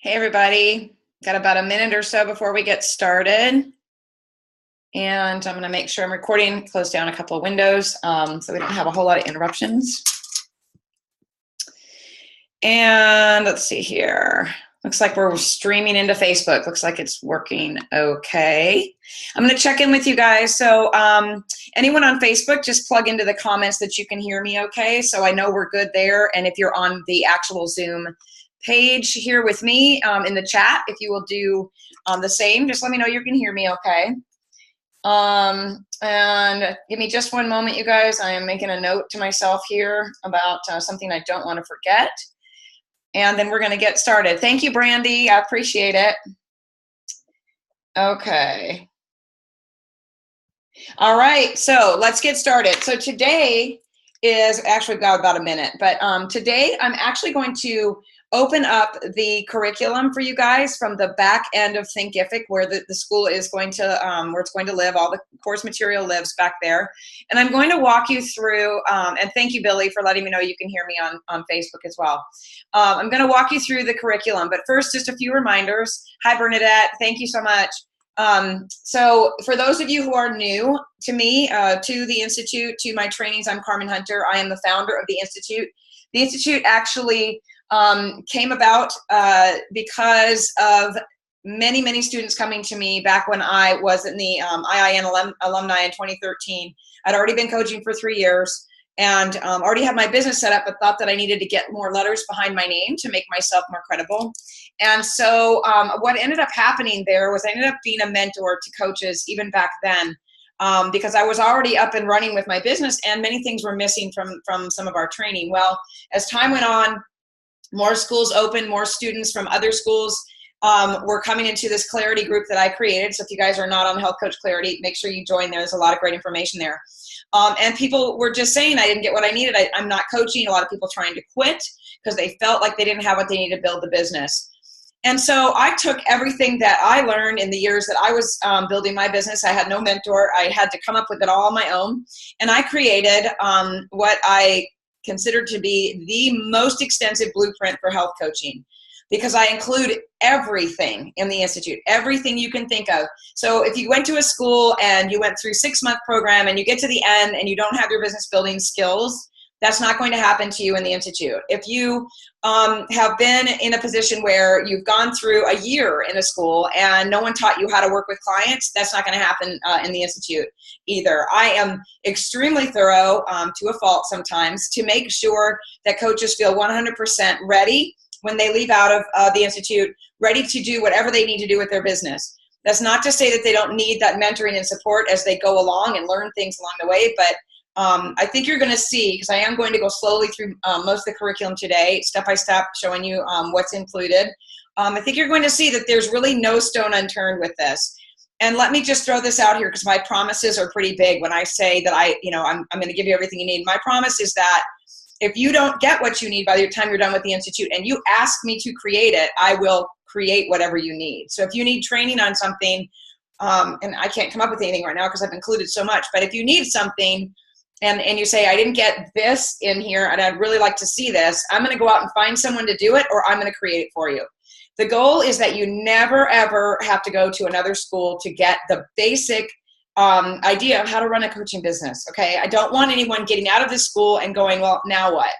Hey everybody, got about a minute or so before we get started. And I'm gonna make sure I'm recording, close down a couple of windows so we don't have a whole lot of interruptions. And let's see here. Looks like we're streaming into Facebook. Looks like it's working okay. I'm gonna check in with you guys. So anyone on Facebook, just plug into the comments that you can hear me okay. So I know we're good there. And if you're on the actual Zoom page here with me in the chat, if you will do the same, just let me know you can hear me okay. And give me just one moment, you guys. I am making a note to myself here about something I don't want to forget. And then we're going to get started. Thank you, Brandy. I appreciate it. Okay. All right, so let's get started. So today is actually got about a minute, but today I'm actually going to open up the curriculum for you guys from the back end of Thinkific, where the school is going to, where it's going to live. All the course material lives back there. And I'm going to walk you through, and thank you, Billy, for letting me know you can hear me on Facebook as well. I'm going to walk you through the curriculum, but first, just a few reminders. Hi, Bernadette. Thank you so much. So for those of you who are new to me, to the Institute, to my trainings, I'm Carmen Hunter. I am the founder of the Institute. The Institute actually came about because of many students coming to me back when I was in the IIN alumni in 2013. I'd already been coaching for 3 years and already had my business set up, but thought that I needed to get more letters behind my name to make myself more credible. And so what ended up happening there was I ended up being a mentor to coaches even back then, because I was already up and running with my business and many things were missing from some of our training. Well, as time went on, more schools opened, more students from other schools were coming into this Clarity group that I created. So if you guys are not on Health Coach Clarity, make sure you join there. There's a lot of great information there. And people were just saying I didn't get what I needed. I'm not coaching. A lot of people trying to quit because they felt like they didn't have what they needed to build the business. And so I took everything that I learned in the years that I was building my business. I had no mentor. I had to come up with it all on my own. And I created what I considered to be the most extensive blueprint for health coaching, because I include everything in the Institute, everything you can think of. So if you went to a school and you went through a 6-month program and you get to the end and you don't have your business building skills, that's not going to happen to you in the Institute. If you have been in a position where you've gone through a year in a school and no one taught you how to work with clients, that's not going to happen in the Institute either. I am extremely thorough, to a fault sometimes, to make sure that coaches feel 100% ready when they leave out of the Institute, ready to do whatever they need to do with their business. That's not to say that they don't need that mentoring and support as they go along and learn things along the way, but I think you're going to see, because I am going to go slowly through most of the curriculum today, step by step, showing you what's included. I think you're going to see that there's really no stone unturned with this. And let me just throw this out here, because my promises are pretty big when I say that I'm going to give you everything you need. My promise is that if you don't get what you need by the time you're done with the Institute and you ask me to create it, I will create whatever you need. So if you need training on something, and I can't come up with anything right now because I've included so much, but if you need something, and you say, I didn't get this in here and I'd really like to see this, I'm going to go out and find someone to do it, or I'm going to create it for you. The goal is that you never, ever have to go to another school to get the basic idea of how to run a coaching business, okay? I don't want anyone getting out of this school and going, well, now what?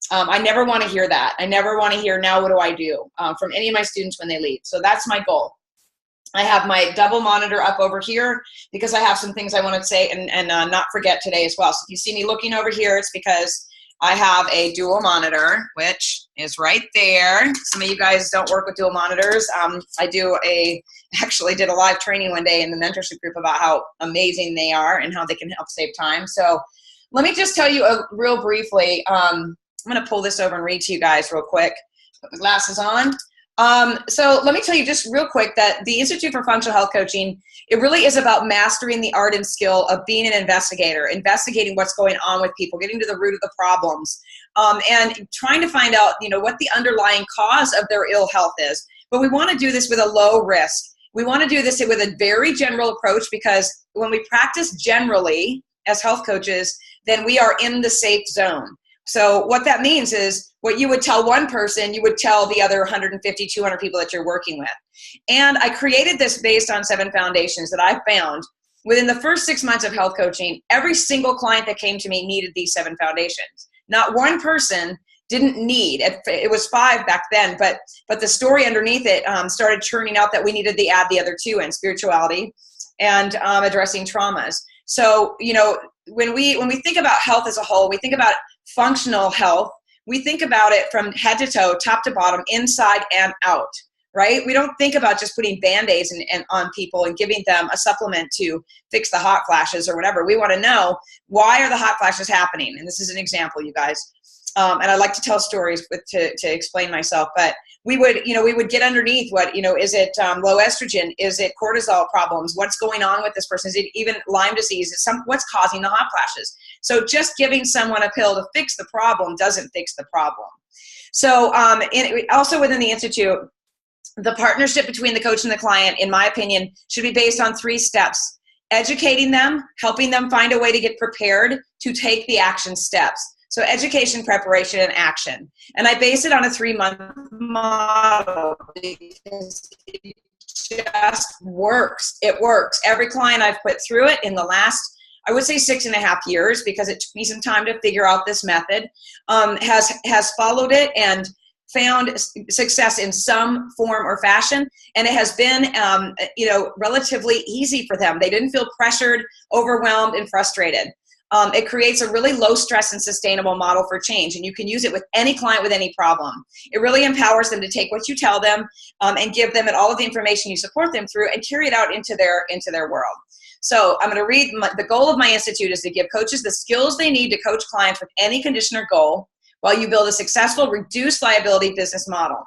I never want to hear that. I never want to hear, now what do I do, from any of my students when they leave. So that's my goal. I have my double monitor up over here because I have some things I want to say and not forget today as well. So if you see me looking over here, it's because I have a dual monitor, which is right there. Some of you guys don't work with dual monitors. Actually did a live training one day in the mentorship group about how amazing they are and how they can help save time. So let me just tell you real briefly. I'm going to pull this over and read to you guys real quick. Put my glasses on. So let me tell you just real quick that the Institute for Functional Health Coaching, it really is about mastering the art and skill of being an investigator, investigating what's going on with people, getting to the root of the problems, and trying to find out, what the underlying cause of their ill health is. But we want to do this with a low risk. We want to do this with a very general approach, because when we practice generally as health coaches, then we are in the safe zone. So what that means is what you would tell one person, you would tell the other 150, 200 people that you're working with. And I created this based on 7 foundations that I found. Within the first 6 months of health coaching, every single client that came to me needed these 7 foundations. Not one person didn't need, it was 5 back then, but the story underneath it started churning out that we needed to add the other 2 in, spirituality and addressing traumas. So, you know, when we think about health as a whole, we think about functional health, we think about it from head to toe, top to bottom, inside and out. Right? We don't think about just putting Band-Aids on people and giving them a supplement to fix the hot flashes or whatever. We want to know, why are the hot flashes happening? And this is an example, you guys. And I like to tell stories to explain myself, but we would get underneath what, is it low estrogen? Is it cortisol problems? What's going on with this person? Is it even Lyme disease? What's causing the hot flashes? So just giving someone a pill to fix the problem doesn't fix the problem. So also within the Institute, the partnership between the coach and the client, in my opinion, should be based on 3 steps: educating them, helping them find a way to get prepared to take the action steps. So education, preparation, and action. And I base it on a 3-month model because it just works. It works. Every client I've put through it in the last, I would say 6.5 years, because it took me some time to figure out this method, has followed it and found success in some form or fashion, and it has been relatively easy for them. They didn't feel pressured, overwhelmed, and frustrated. It creates a really low stress and sustainable model for change, and you can use it with any client with any problem. It really empowers them to take what you tell them and give them all of the information you support them through and carry it out into their world. So I'm going to read, the goal of my institute is to give coaches the skills they need to coach clients with any condition or goal, while you build a successful, reduced liability business model.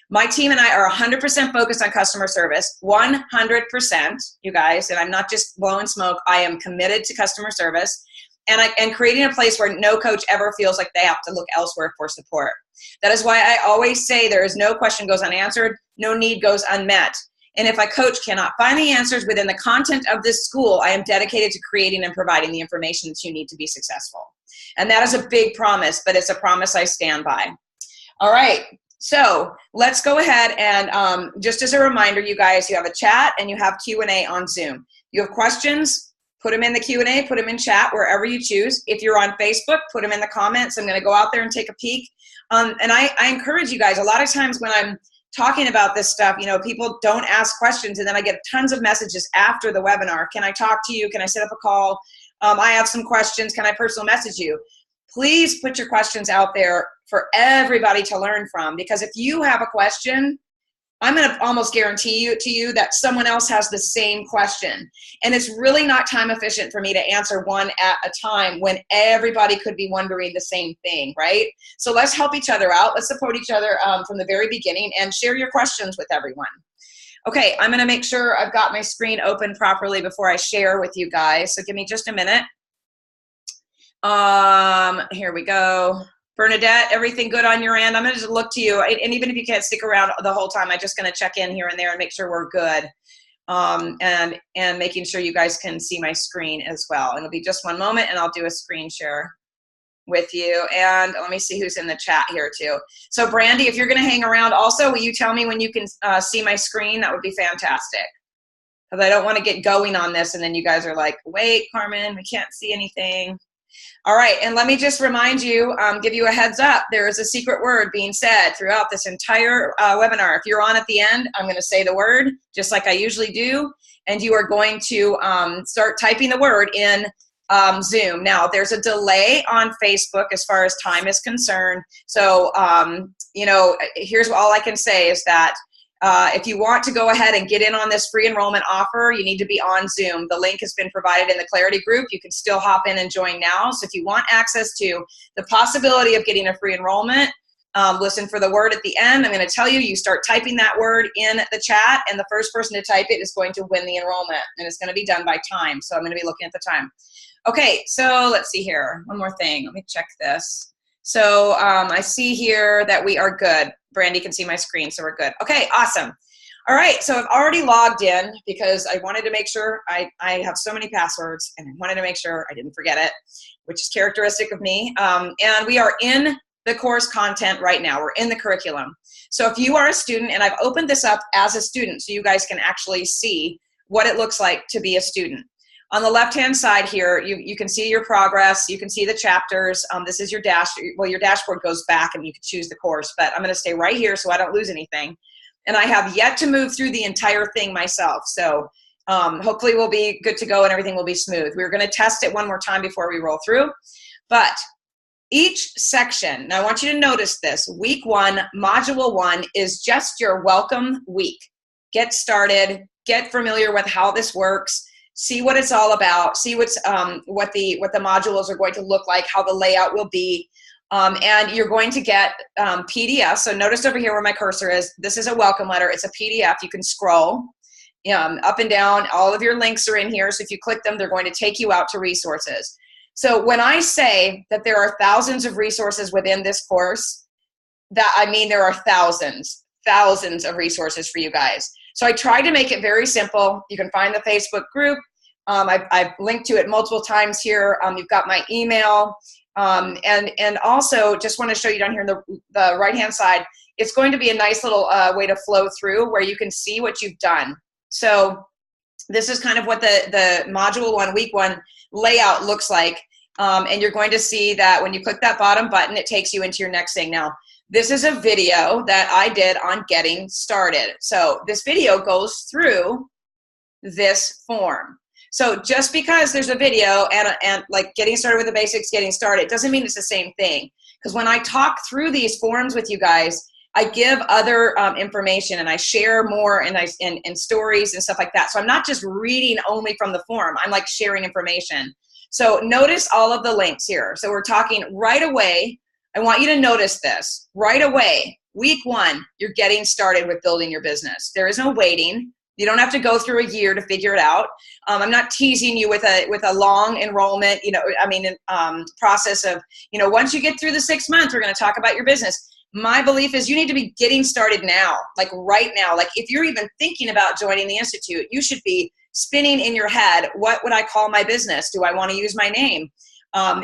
My team and I are 100% focused on customer service, 100%, you guys, and I'm not just blowing smoke. I am committed to customer service and creating a place where no coach ever feels like they have to look elsewhere for support. That is why I always say there is no question goes unanswered, no need goes unmet. And if a coach cannot find the answers within the content of this school, I am dedicated to creating and providing the information that you need to be successful. And that is a big promise, but it's a promise I stand by. All right, so let's go ahead and just as a reminder, you guys, you have a chat and you have Q&A on Zoom. You have questions, put them in the Q&A, put them in chat, wherever you choose. If you're on Facebook, put them in the comments. I'm going to go out there and take a peek. And I encourage you guys, a lot of times when I'm talking about this stuff, people don't ask questions, and then I get tons of messages after the webinar. Can I talk to you? Can I set up a call? I have some questions. Can I personal message you? Please put your questions out there for everybody to learn from, because if you have a question, I'm going to almost guarantee to you that someone else has the same question. And it's really not time efficient for me to answer one at a time when everybody could be wondering the same thing, right? So let's help each other out. Let's support each other from the very beginning and share your questions with everyone. Okay, I'm going to make sure I've got my screen open properly before I share with you guys. So give me just a minute. Here we go. Bernadette, everything good on your end? I'm going to just look to you. And even if you can't stick around the whole time, I'm just going to check in here and there and make sure we're good. And making sure you guys can see my screen as well. It'll be just one moment and I'll do a screen share with you. And let me see who's in the chat here too. So Brandy, if you're going to hang around also, will you tell me when you can see my screen? That would be fantastic. Because I don't want to get going on this and then you guys are like, wait, Carmen, we can't see anything. All right, and let me just remind you, give you a heads up, there is a secret word being said throughout this entire webinar. If you're on at the end, I'm going to say the word, just like I usually do, and you are going to start typing the word in Zoom. Now, there's a delay on Facebook as far as time is concerned, so, here's all I can say is that if you want to go ahead and get in on this free enrollment offer, you need to be on Zoom. The link has been provided in the Clarity group. You can still hop in and join now. So if you want access to the possibility of getting a free enrollment, listen for the word at the end. I'm going to tell you, you start typing that word in the chat, and the first person to type it is going to win the enrollment. And it's going to be done by time. So I'm going to be looking at the time. Okay, so let's see here. One more thing. Let me check this. So I see here that we are good. Brandy can see my screen, so we're good. Okay, awesome. All right, so I've already logged in because I wanted to make sure I have so many passwords, and I wanted to make sure I didn't forget it, which is characteristic of me. And we are in the course content right now. We're in the curriculum. So if you are a student, and I've opened this up as a student so you guys can actually see what it looks like to be a student. On the left-hand side here, you can see your progress. You can see the chapters. This is your your dashboard goes back and you can choose the course, but I'm gonna stay right here so I don't lose anything. And I have yet to move through the entire thing myself. So hopefully we'll be good to go and everything will be smooth. We're gonna test it one more time before we roll through. But each section, now I want you to notice this, week 1, module 1 is just your welcome week. Get started, get familiar with how this works, see what it's all about, see what the modules are going to look like, how the layout will be, and you're going to get PDF. So notice over here where my cursor is, this is a welcome letter. It's a PDF. You can scroll up and down. All of your links are in here. So if you click them, they're going to take you out to resources. So when I say that there are thousands of resources within this course, that I mean there are thousands of resources for you guys. So I tried to make it very simple. You can find the Facebook group. I've linked to it multiple times here. You've got my email. And also just want to show you down here in the right-hand side, it's going to be a nice little way to flow through where you can see what you've done. So this is kind of what the module 1, week 1 layout looks like. And you're going to see that when you click that bottom button, it takes you into your next thing. Now, this is a video that I did on getting started. So this video goes through this form. So just because there's a video and like getting started with the basics, getting started, doesn't mean it's the same thing. Because when I talk through these forms with you guys, I give other information and I share more and stories and stuff like that. So I'm not just reading only from the form. I'm like sharing information. So notice all of the links here. So we're talking right away. I want you to notice this right away. Week 1, you're getting started with building your business. There is no waiting. You don't have to go through a year to figure it out. I'm not teasing you with a long enrollment, process of, once you get through the 6 months, we're going to talk about your business. My belief is you need to be getting started now, like right now. Like if you're even thinking about joining the Institute, you should be spinning in your head, what would I call my business? Do I want to use my name?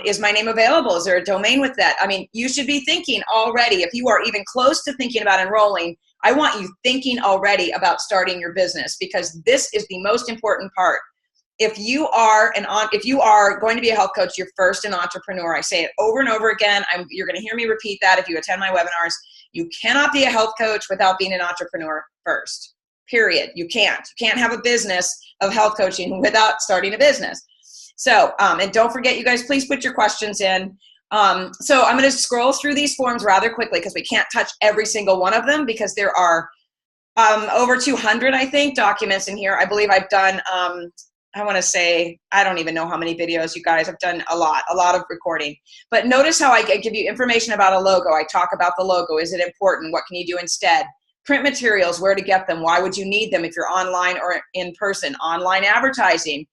Is my name available? Is there a domain with that? I mean, you should be thinking already. If you are even close to thinking about enrolling, I want you thinking already about starting your business, because this is the most important part. If you are going to be a health coach, you're first an entrepreneur. I say it over and over again. You're going to hear me repeat that if you attend my webinars. You cannot be a health coach without being an entrepreneur first. Period. You can't. You can't have a business of health coaching without starting a business. So, and don't forget, you guys, please put your questions in. So I'm going to scroll through these forms rather quickly because we can't touch every single one of them because there are over 200, I think, documents in here. I believe I've done, I want to say, I don't even know how many videos, you guys. I've done a lot of recording. But notice how I give you information about a logo. I talk about the logo. Is it important? What can you do instead? Print materials, where to get them? Why would you need them if you're online or in person? Online advertising,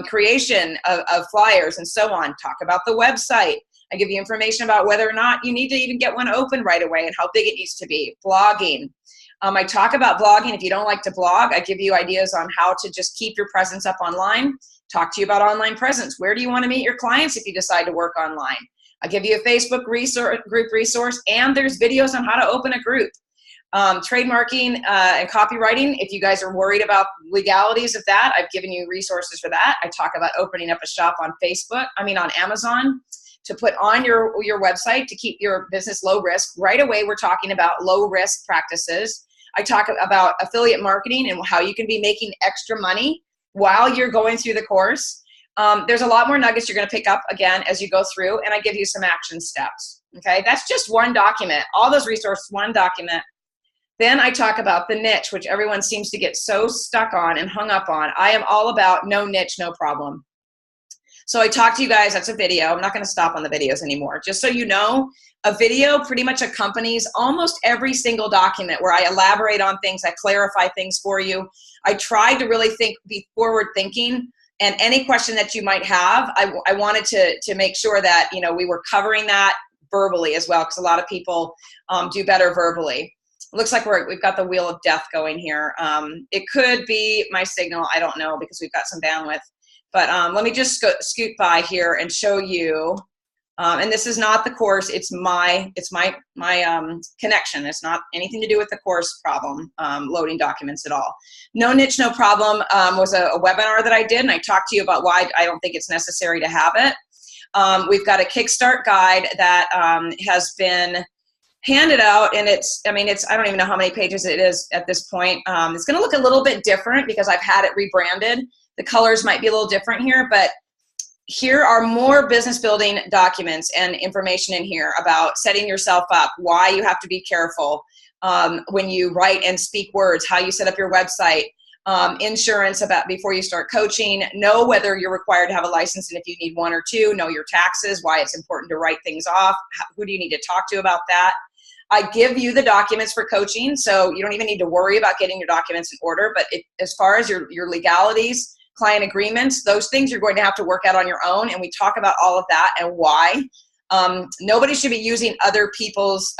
creation of flyers, and so on. Talk about the website. I give you information about whether or not you need to even get one open right away and how big it needs to be. Blogging. I talk about blogging. If you don't like to blog, I give you ideas on how to just keep your presence up online. Talk to you about online presence. Where do you want to meet your clients if you decide to work online? I give you a Facebook group resource, and there's videos on how to open a group. Trademarking and copywriting, if you guys are worried about legalities of that, I've given you resources for that. I talk about opening up a shop on on Amazon, to put on your website to keep your business low risk. Right away, we're talking about low risk practices. I talk about affiliate marketing and how you can be making extra money while you're going through the course. There's a lot more nuggets you're going to pick up again as you go through, and I give you some action steps. Okay, that's just one document. All those resources, one document. Then I talk about the niche, which everyone seems to get so stuck on and hung up on. I am all about no niche, no problem. So I talk to you guys, that's a video. I'm not going to stop on the videos anymore. Just so you know, a video pretty much accompanies almost every single document where I elaborate on things, I clarify things for you. I try to really be forward thinking, and any question that you might have, I wanted to make sure that, we were covering that verbally as well, because a lot of people do better verbally. looks like we've got the wheel of death going here. It could be my signal. I don't know because we've got some bandwidth. But let me just scoot by here and show you. And this is not the course. It's my connection. It's not anything to do with the course problem, loading documents at all. No Niche, No Problem was a webinar that I did, and I talked to you about why I don't think it's necessary to have it. We've got a Kickstart guide that has been handed out, and I don't even know how many pages it is at this point. It's going to look a little bit different because I've had it rebranded. The colors might be a little different here, but here are more business building documents and information in here about setting yourself up, why you have to be careful when you write and speak words, how you set up your website, insurance about before you start coaching, know whether you're required to have a license and if you need one or two, know your taxes, why it's important to write things off, who do you need to talk to about that. I give you the documents for coaching, so you don't even need to worry about getting your documents in order, but as far as your legalities, client agreements, those things you're going to have to work out on your own, and we talk about all of that and why. Nobody should be using other people's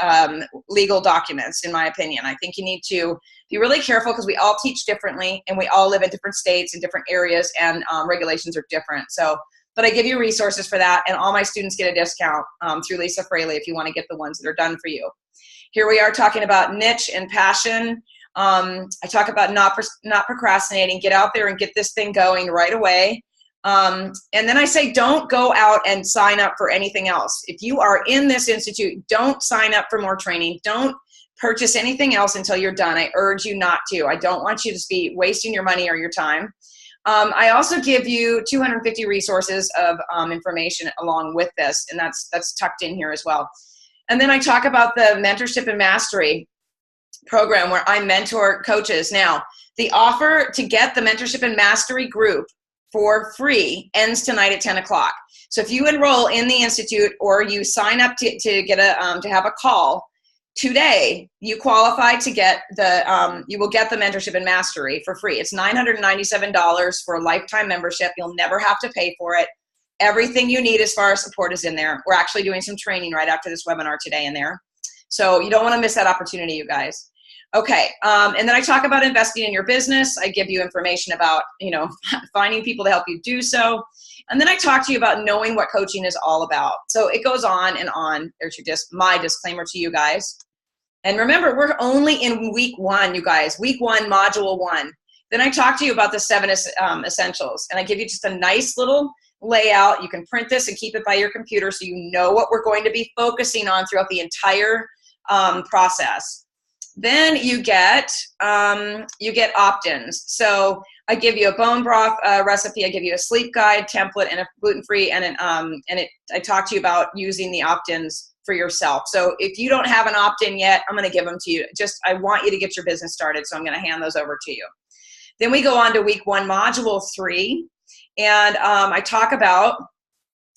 legal documents, in my opinion. I think you need to be really careful because we all teach differently and we all live in different states and different areas, and regulations are different. So, but I give you resources for that, and all my students get a discount through Lisa Fraley if you want to get the ones that are done for you. Here we are talking about niche and passion. I talk about not procrastinating, get out there and get this thing going right away. And then I say, don't go out and sign up for anything else. If you are in this institute, don't sign up for more training. Don't purchase anything else until you're done. I urge you not to. I don't want you to be wasting your money or your time. I also give you 250 resources of information along with this, and that's tucked in here as well. And then I talk about the Mentorship and Mastery program where I mentor coaches. Now, the offer to get the Mentorship and Mastery group for free ends tonight at 10 o'clock. So if you enroll in the Institute or you sign up to get to have a call today, you qualify to get you will get the Mentorship and Mastery for free. It's $997 for a lifetime membership. You'll never have to pay for it. Everything you need as far as support is in there. We're actually doing some training right after this webinar today in there. So you don't want to miss that opportunity, you guys. Okay, and then I talk about investing in your business. I give you information about, finding people to help you do so. And then I talk to you about knowing what coaching is all about. So it goes on and on. There's my disclaimer to you guys. And remember, we're only in week 1, you guys. Week 1, module 1. Then I talk to you about the 7 essentials. And I give you just a nice little layout. You can print this and keep it by your computer so you know what we're going to be focusing on throughout the entire process. Then you get opt-ins. So I give you a bone broth recipe. I give you a sleep guide template and a gluten-free, and I talk to you about using the opt-ins for yourself. So if you don't have an opt-in yet, I'm going to give them to you. I want you to get your business started, so I'm going to hand those over to you. Then we go on to week 1, module 3, and I talk about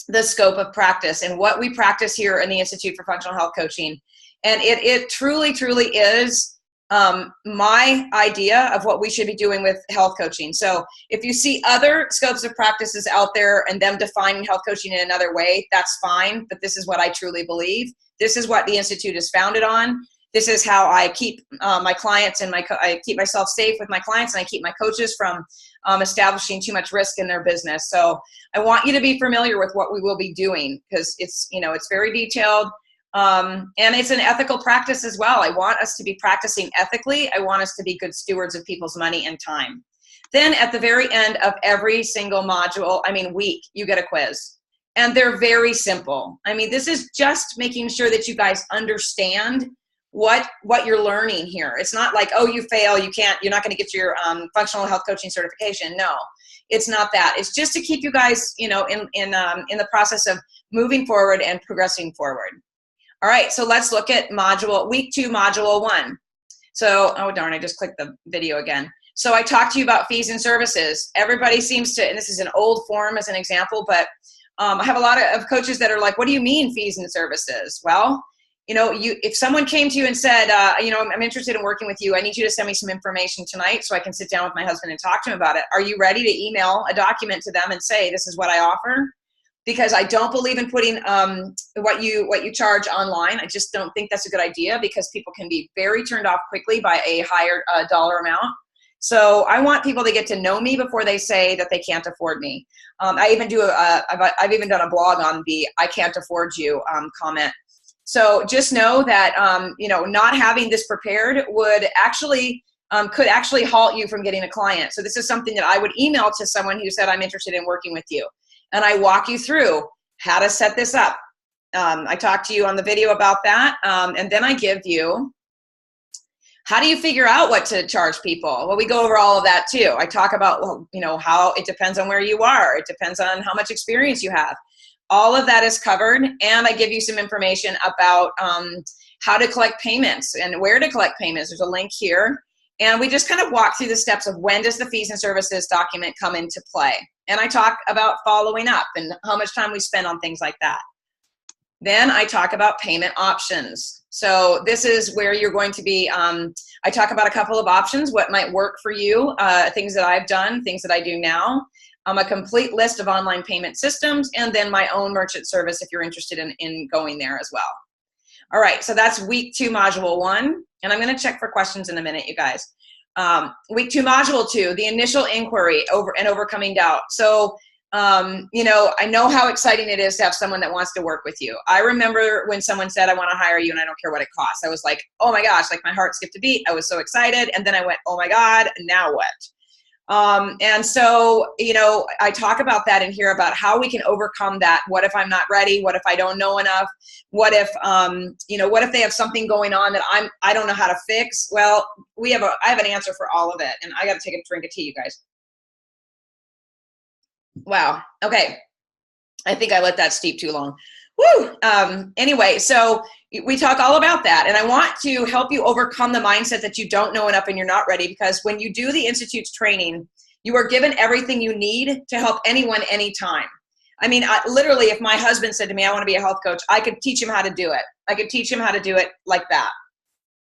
the scope of practice and what we practice here in the Institute for Functional Health Coaching. And it truly, truly is my idea of what we should be doing with health coaching. So if you see other scopes of practices out there and them defining health coaching in another way, that's fine. But this is what I truly believe. This is what the Institute is founded on. This is how I keep my clients and I keep myself safe with my clients, and I keep my coaches from establishing too much risk in their business. So I want you to be familiar with what we will be doing, because it's very detailed. And it's an ethical practice as well. I want us to be practicing ethically. I want us to be good stewards of people's money and time. Then at the very end of every single week, you get a quiz. And they're very simple. This is just making sure that you guys understand what you're learning here. It's not like, oh, you fail, you're not going to get your functional health coaching certification. No, it's not that. It's just to keep you guys, in the process of moving forward and progressing forward. All right, so let's look at week 2, module 1. So, oh darn, I just clicked the video again. So I talked to you about fees and services. Everybody seems to, and this is an old form as an example, but I have a lot of coaches that are like, what do you mean fees and services? Well, if someone came to you and said, I'm interested in working with you, I need you to send me some information tonight so I can sit down with my husband and talk to him about it. Are you ready to email a document to them and say, this is what I offer? because I don't believe in putting what you charge online. I just don't think that's a good idea because people can be very turned off quickly by a higher dollar amount. So I want people to get to know me before they say that they can't afford me. I even do I've even done a blog on the "I can't afford you" comment. So just know that not having this prepared would actually could actually halt you from getting a client. So this is something that I would email to someone who said, I'm interested in working with you. And I walk you through how to set this up. I talked to you on the video about that. And then I give you, how do you figure out what to charge people? Well, we go over all of that too. I talk about, how it depends on where you are. It depends on how much experience you have. All of that is covered. And I give you some information about how to collect payments and where to collect payments. There's a link here. And we just kind of walk through the steps of when does the fees and services document come into play. And I talk about following up and how much time we spend on things like that. Then I talk about payment options. So this is where you're going to be, I talk about a couple of options, what might work for you, things that I've done, things that I do now, a complete list of online payment systems, and then my own merchant service if you're interested in going there as well. All right, so that's week 2, module 1. And I'm going to check for questions in a minute, you guys. Week 2, module 2, the initial inquiry and overcoming doubt. So, I know how exciting it is to have someone that wants to work with you. I remember when someone said, I want to hire you and I don't care what it costs. I was like, oh my gosh, like my heart skipped a beat. I was so excited. And then I went, oh my God, now what? And so, I talk about that in here about how we can overcome that. What if I'm not ready? What if I don't know enough? What if, what if they have something going on that I don't know how to fix? Well, I have an answer for all of it. And I got to take a drink of tea, you guys. Wow. Okay. I think I let that steep too long. Woo! Anyway, so we talk all about that. And I want to help you overcome the mindset that you don't know enough and you're not ready, because when you do the Institute's training, you are given everything you need to help anyone anytime. I mean, literally, if my husband said to me, I want to be a health coach, I could teach him how to do it. I could teach him how to do it like that.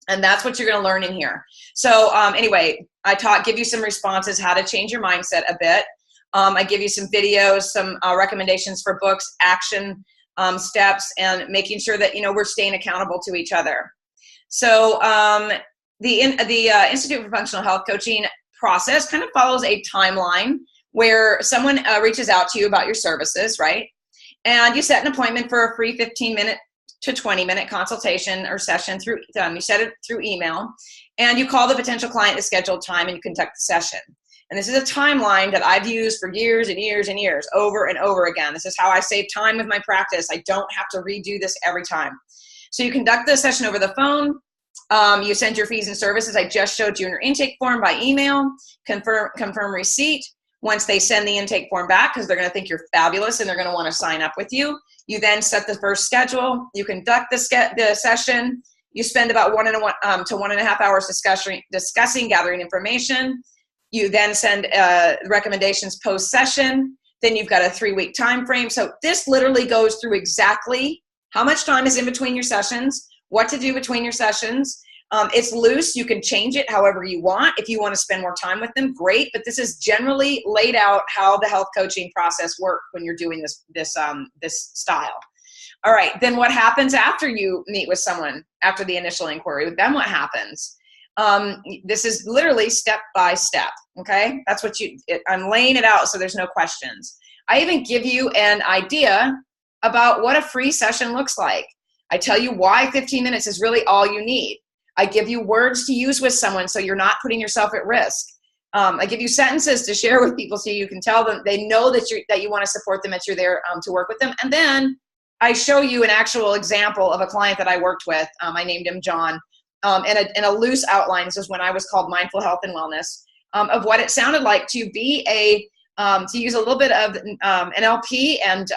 And that's what you're going to learn in here. So anyway, I give you some responses, how to change your mindset a bit. I give you some videos, some recommendations for books, action steps, and making sure that we're staying accountable to each other. So the Institute for Functional Health Coaching process kind of follows a timeline where someone reaches out to you about your services, right? And you set an appointment for a free 15-minute to 20-minute consultation or session through. You set it through email, and you call the potential client to schedule time, and you conduct the session. And this is a timeline that I've used for years and years and years, over and over again. This is how I save time with my practice. I don't have to redo this every time. So you conduct the session over the phone. You send your fees and services I just showed you in your intake form by email, confirm receipt. Once they send the intake form back, because they're going to think you're fabulous and they're going to want to sign up with you, you then set the first schedule. You conduct the session. You spend about 1 to 1.5 hours discussing, gathering information. You then send recommendations post-session. Then you've got a 3-week time frame. So this literally goes through exactly how much time is in between your sessions, what to do between your sessions. It's loose. You can change it however you want. If you want to spend more time with them, great. But this is generally laid out how the health coaching process works when you're doing this style. All right. Then what happens after you meet with someone after the initial inquiry? Then what happens? This is literally step by step. Okay. That's what I'm laying it out so there's no questions. I even give you an idea about what a free session looks like. I tell you why 15 minutes is really all you need. I give you words to use with someone so you're not putting yourself at risk. I give you sentences to share with people so you can tell them, they know that you want to support them, that you're there to work with them. And then I show you an actual example of a client that I worked with. I named him John. And a loose outline. This is when I was called Mindful Health and Wellness, of what it sounded like to be to use a little bit of NLP and,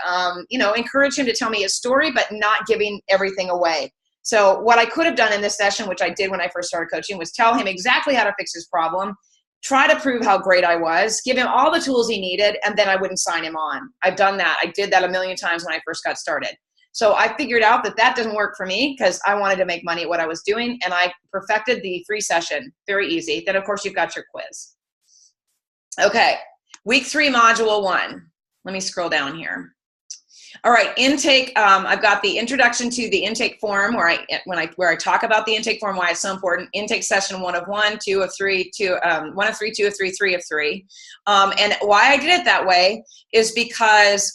encourage him to tell me his story, but not giving everything away. So what I could have done in this session, which I did when I first started coaching, was tell him exactly how to fix his problem, try to prove how great I was, give him all the tools he needed, and then I wouldn't sign him on. I've done that. I did that a million times when I first got started. So I figured out that doesn't work for me because I wanted to make money at what I was doing, and I perfected the free session. Very easy. Then, of course, you've got your quiz. Okay, week 3, module 1. Let me scroll down here. All right, intake. I've got the introduction to the intake form where I talk about the intake form, why it's so important. Intake session 1 of 1, 2 of 3, 1 of 3, 2 of 3, 3 of 3. And why I did it that way is because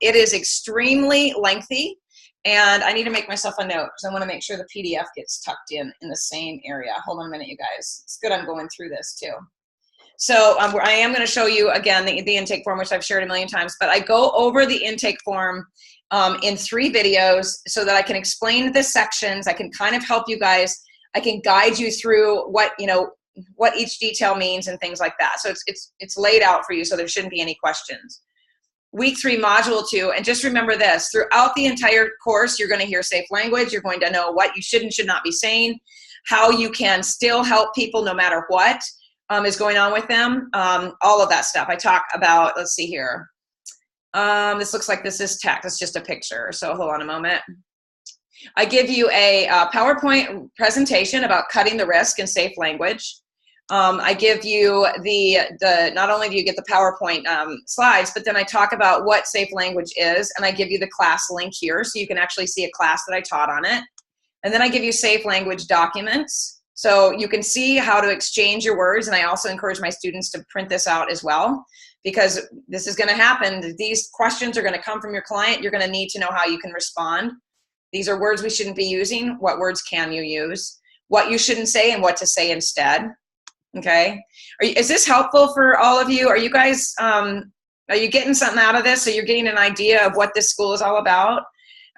it is extremely lengthy, and I need to make myself a note because I want to make sure the PDF gets tucked in the same area. Hold on a minute, you guys. It's good I'm going through this too. So I am going to show you again the intake form, which I've shared a million times, but I go over the intake form in 3 videos so that I can explain the sections. I can kind of help you guys. I can guide you through what each detail means and things like that. So it's laid out for you, so there shouldn't be any questions. Week 3, module 2, and just remember this, throughout the entire course, you're going to hear safe language. You're going to know what you should and should not be saying, how you can still help people no matter what is going on with them, all of that stuff. I talk about, let's see here. This looks like this is text. It's just a picture. So hold on a moment. I give you a PowerPoint presentation about cutting the risk in safe language. I give you not only do you get the PowerPoint slides, but then I talk about what safe language is, and I give you the class link here so you can actually see a class that I taught on it. And then I give you safe language documents. So you can see how to exchange your words, and I also encourage my students to print this out as well, because this is going to happen. These questions are going to come from your client. You're going to need to know how you can respond. These are words we shouldn't be using. What words can you use? What you shouldn't say and what to say instead. Okay? Is this helpful for all of you? Are you guys, are you getting something out of this? So you're getting an idea of what this school is all about?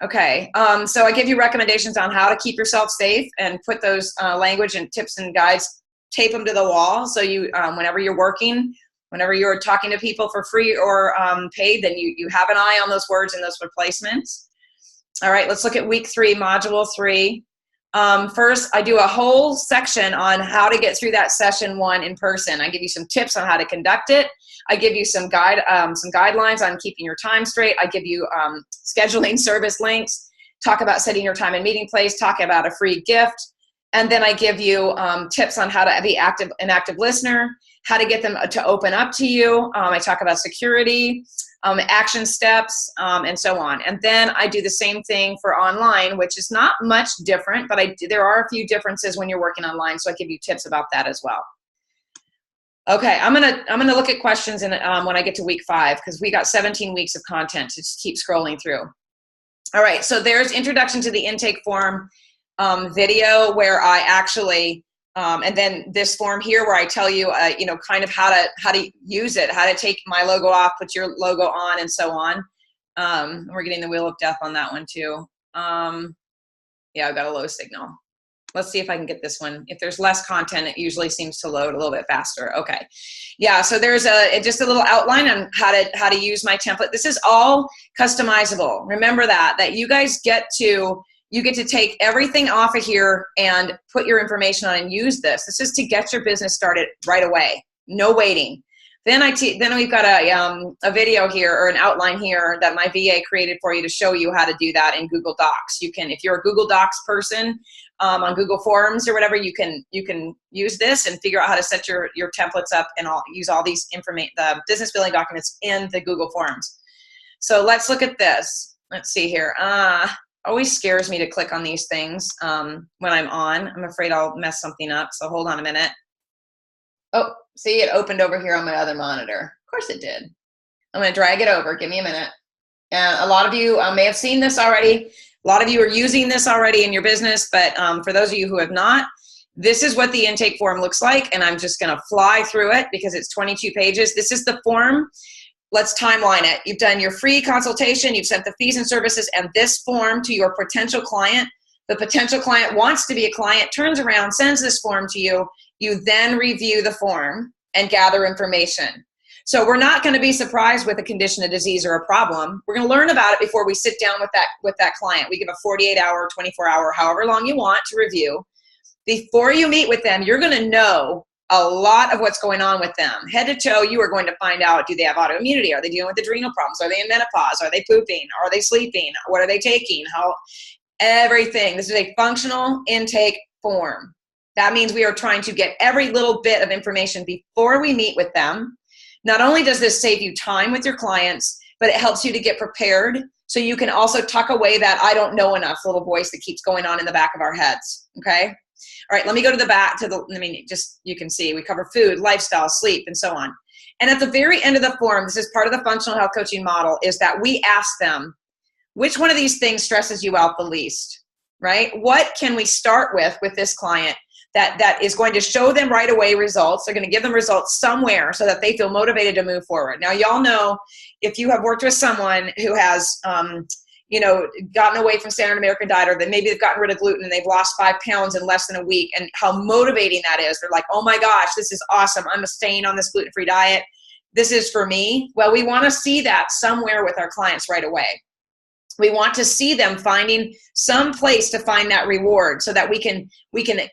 Okay, so I give you recommendations on how to keep yourself safe and put those language and tips and guides, tape them to the wall. So you, whenever you're working, whenever you're talking to people for free or paid, then you have an eye on those words and those replacements. All right, let's look at week 3, module 3. First, I do a whole section on how to get through that session 1 in person. I give you some tips on how to conduct it. I give you some guidelines on keeping your time straight. I give you scheduling service links, talk about setting your time and meeting place, talk about a free gift, and then I give you tips on how to be an active listener, how to get them to open up to you. I talk about security, action steps, and so on. And then I do the same thing for online, which is not much different, but there are a few differences when you're working online, so I give you tips about that as well. Okay, I'm gonna look at questions when I get to week 5, because we got 17 weeks of content to just keep scrolling through. All right, so there's introduction to the intake form video where I actually, and then this form here where I tell you, kind of how to use it, how to take my logo off, put your logo on, and so on. We're getting the wheel of death on that one too. Yeah, I've got a low signal. Let's see if I can get this one. If there's less content, it usually seems to load a little bit faster. Okay. Yeah, so there's just a little outline on how to use my template. This is all customizable. Remember that you guys get to take everything off of here and put your information on and use this. This is to get your business started right away. No waiting. Then we've got a video here, or an outline here, that my VA created for you to show you how to do that in Google Docs. You can, if you're a Google Docs person, on Google Forms or whatever, you can use this and figure out how to set your templates up and use all these the business building documents in the Google Forms. So let's look at this. Let's see here. Always scares me to click on these things when I'm on. I'm afraid I'll mess something up. So hold on a minute. Oh, see, it opened over here on my other monitor. Of course it did. I'm going to drag it over. Give me a minute. And a lot of you may have seen this already. A lot of you are using this already in your business, but for those of you who have not, this is what the intake form looks like, and I'm just going to fly through it because it's 22 pages. This is the form. Let's timeline it. You've done your free consultation. You've sent the fees and services and this form to your potential client. The potential client wants to be a client, turns around, sends this form to you. You then review the form and gather information. So we're not going to be surprised with a condition, a disease, or a problem. We're going to learn about it before we sit down with that client. We give a 48-hour, 24-hour, however long you want to review. Before you meet with them, you're going to know a lot of what's going on with them. Head to toe, you are going to find out, do they have autoimmunity? Are they dealing with adrenal problems? Are they in menopause? Are they pooping? Are they sleeping? What are they taking? Everything. This is a functional intake form. That means we are trying to get every little bit of information before we meet with them. Not only does this save you time with your clients, but it helps you to get prepared So you can also tuck away that I don't know enough little voice that keeps going on in the back of our heads, okay? All right, let me go to the back, you can see we cover food, lifestyle, sleep, and so on. And at the very end of the form, this is part of the functional health coaching model, is that we ask them, which one of these things stresses you out the least, right? What can we start with this client that is going to show them right away results? They're going to give them results somewhere so that they feel motivated to move forward. Now, y'all know if you have worked with someone who has, gotten away from standard American diet, or that maybe they've gotten rid of gluten and they've lost 5 pounds in less than a week, and how motivating that is. They're like, oh my gosh, this is awesome. I'm staying on this gluten-free diet. This is for me. Well, we want to see that somewhere with our clients right away. We want to see them finding some place to find that reward so that we can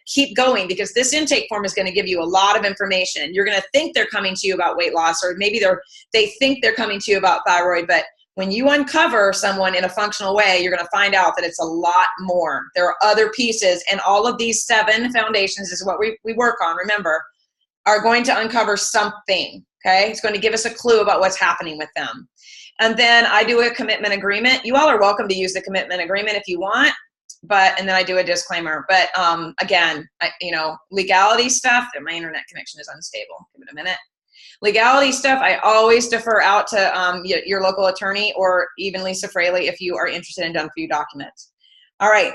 keep going, because this intake form is going to give you a lot of information. You're going to think they're coming to you about weight loss, or maybe they think they're coming to you about thyroid, but when you uncover someone in a functional way, you're going to find out that it's a lot more. There are other pieces, and all of these 7 foundations is what we work on, remember, are going to uncover something, okay? It's going to give us a clue about what's happening with them. And then I do a commitment agreement. You all are welcome to use the commitment agreement if you want, and then I do a disclaimer. But again, legality stuff, my internet connection is unstable. Give it a minute. Legality stuff, I always defer out to your local attorney, or even Lisa Fraley if you are interested in done for you documents. All right,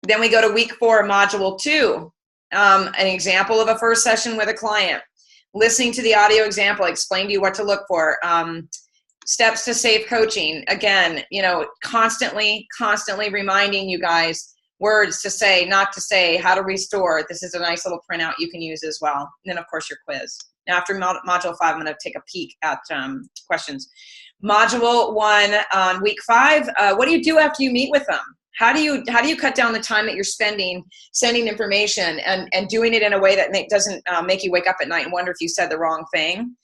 then we go to week 4, module 2, an example of a first session with a client. Listening to the audio example, explain to you what to look for. Steps to safe coaching. Again, constantly reminding you guys words to say, not to say, how to restore. This is a nice little printout you can use as well. And then, of course, your quiz. Now, after module 5, I'm going to take a peek at questions. Module 1 on week 5, what do you do after you meet with them? How do you cut down the time that you're spending sending information and doing it in a way that doesn't make you wake up at night and wonder if you said the wrong thing?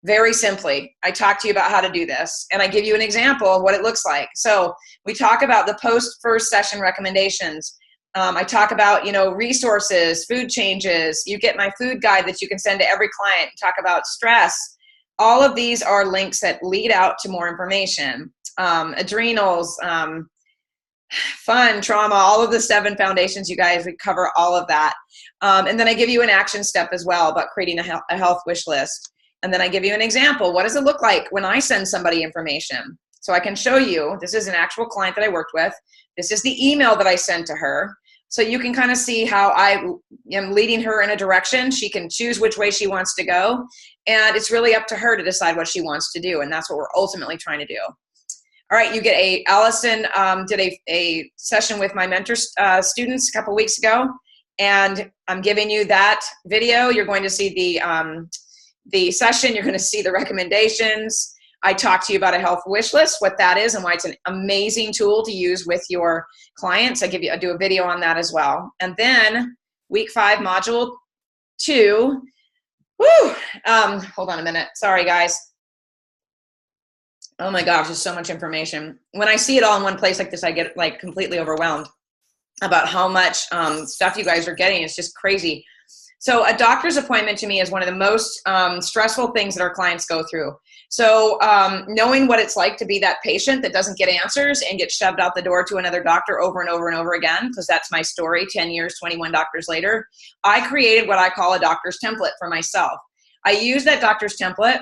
Very simply, I talk to you about how to do this, and I give you an example of what it looks like. So we talk about the post-first session recommendations. I talk about, resources, food changes. You get my food guide that you can send to every client. Talk about stress. All of these are links that lead out to more information. Adrenals, fun, trauma, all of the 7 foundations, you guys, we cover all of that. And then I give you an action step as well about creating a health wish list. And then I give you an example. What does it look like when I send somebody information? So I can show you, this is an actual client that I worked with. This is the email that I sent to her. So you can kind of see how I am leading her in a direction. She can choose which way she wants to go. And it's really up to her to decide what she wants to do. And that's what we're ultimately trying to do. All right, you get Allison did a session with my mentor students a couple weeks ago. And I'm giving you that video. You're going to see the session, you're going to see the recommendations. I talk to you about a health wish list, what that is and why it's an amazing tool to use with your clients. I do a video on that as well. And then week 5, module 2. Hold on a minute. Sorry, guys. Oh my gosh, there's so much information. When I see it all in one place like this, I get completely overwhelmed about how much stuff you guys are getting. It's just crazy. So a doctor's appointment to me is one of the most stressful things that our clients go through. So knowing what it's like to be that patient that doesn't get answers and get shoved out the door to another doctor over and over and over again, because that's my story, 10 years, 21 doctors later, I created what I call a doctor's template for myself. I use that doctor's template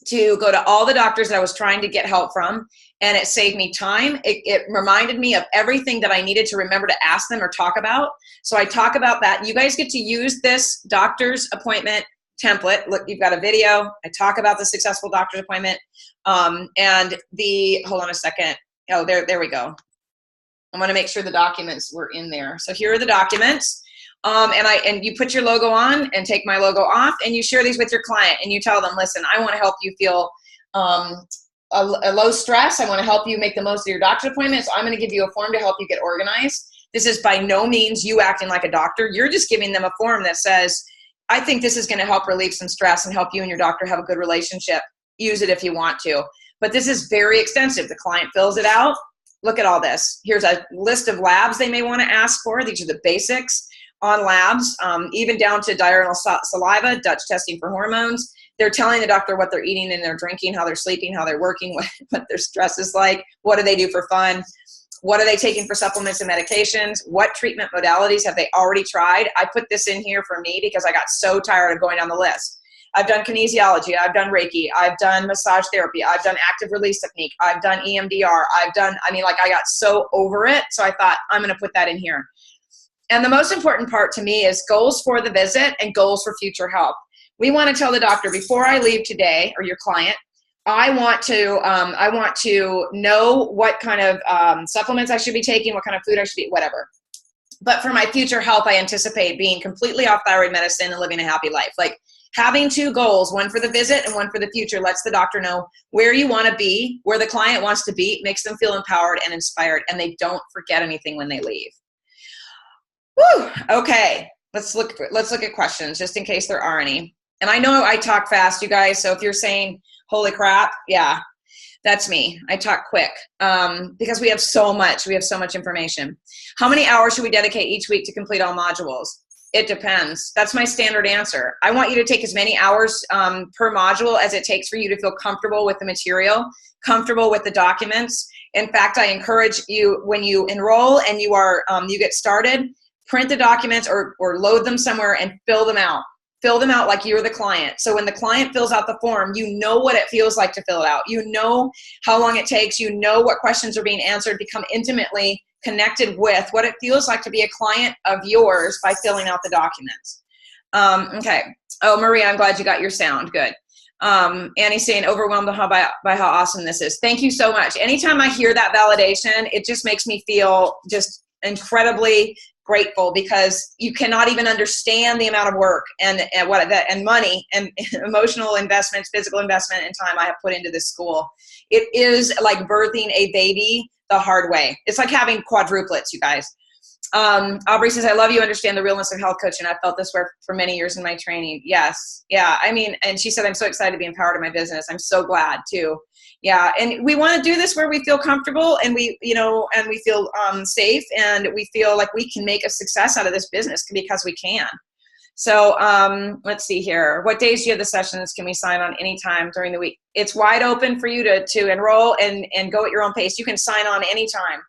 to go to all the doctors that I was trying to get help from, and it saved me time. It reminded me of everything that I needed to remember to ask them or talk about. So I talk about that. You guys get to use this doctor's appointment template. Look, you've got a video. I talk about the successful doctor's appointment. Hold on a second. Oh, there we go. I want to make sure the documents were in there. So here are the documents. And you put your logo on and take my logo off, and you share these with your client, and you tell them, listen, I want to help you feel a low stress. I want to help you make the most of your doctor's appointment. So I'm going to give you a form to help you get organized. This is by no means you acting like a doctor. You're just giving them a form that says, I think this is going to help relieve some stress and help you and your doctor have a good relationship. Use it if you want to. But this is very extensive. The client fills it out. Look at all this. Here's a list of labs they may want to ask for. These are the basics on labs, even down to diurnal saliva, Dutch testing for hormones. They're telling the doctor what they're eating and they're drinking, how they're sleeping, how they're working, what their stress is like, what do they do for fun, what are they taking for supplements and medications, what treatment modalities have they already tried. I put this in here for me because I got so tired of going down the list. I've done kinesiology, I've done Reiki, I've done massage therapy, I've done active release technique, I've done EMDR, I got so over it. So I thought, I'm gonna put that in here. And the most important part to me is goals for the visit and goals for future health. We wanna tell the doctor, before I leave today, or your client, I want to know what kind of supplements I should be taking, what kind of food I should eat, whatever. But for my future health, I anticipate being completely off thyroid medicine and living a happy life. Like, having two goals, one for the visit and one for the future, lets the doctor know where you want to be, where the client wants to be, makes them feel empowered and inspired, and they don't forget anything when they leave. Woo! Okay, let's look at questions just in case there are any. And I know I talk fast, you guys, so if you're saying, holy crap, yeah, that's me. I talk quick because we have so much information. How many hours should we dedicate each week to complete all modules? It depends. That's my standard answer. I want you to take as many hours per module as it takes for you to feel comfortable with the material, comfortable with the documents. In fact, I encourage you, when you enroll and you get started, print the documents or load them somewhere and fill them out. Fill them out like you're the client. So when the client fills out the form, you know what it feels like to fill it out. You know how long it takes. You know what questions are being answered. Become intimately connected with what it feels like to be a client of yours by filling out the documents. Okay. Oh, Maria, I'm glad you got your sound. Good. Annie's saying overwhelmed by how awesome this is. Thank you so much. Anytime I hear that validation, it just makes me feel just incredibly grateful, because you cannot even understand the amount of work and money and emotional investments, physical investment, and time I have put into this school. It is like birthing a baby the hard way. It's like having quadruplets, you guys. Aubrey says, I love you understand the realness of health coaching. I felt this way for many years in my training. Yes. Yeah. I mean, and she said, I'm so excited to be empowered in my business. I'm so glad too. Yeah. And we want to do this where we feel comfortable and we feel safe, and we feel like we can make a success out of this business because we can. So let's see here. What days do you have the sessions? Can we sign on anytime during the week? It's wide open for you to enroll and go at your own pace. You can sign on anytime.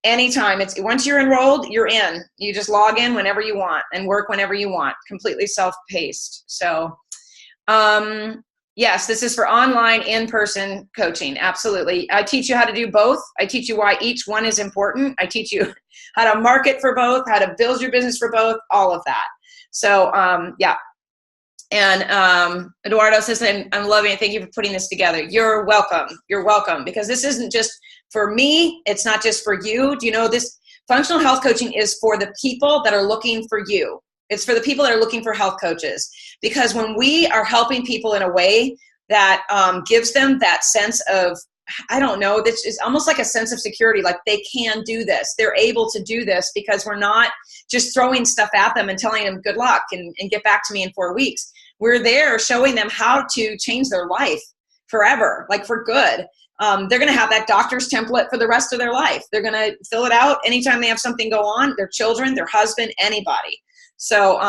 Anytime. Once you're enrolled, you're in. You just log in whenever you want and work whenever you want. Completely self-paced. So yes, this is for online, in-person coaching. Absolutely. I teach you how to do both. I teach you why each one is important. I teach you how to market for both, how to build your business for both, all of that. So yeah. And Eduardo says, I'm loving it. Thank you for putting this together. You're welcome. You're welcome. Because this isn't just for me. It's not just for you. Do you know this? Functional health coaching is for the people that are looking for you. It's for the people that are looking for health coaches. Because when we are helping people in a way that gives them that sense of, I don't know, this is almost like a sense of security, like they can do this. They're able to do this because we're not just throwing stuff at them and telling them good luck and get back to me in 4 weeks. We're there showing them how to change their life forever, like for good. They're going to have that doctor's template for the rest of their life. They're going to fill it out anytime they have something go on, their children, their husband, anybody. So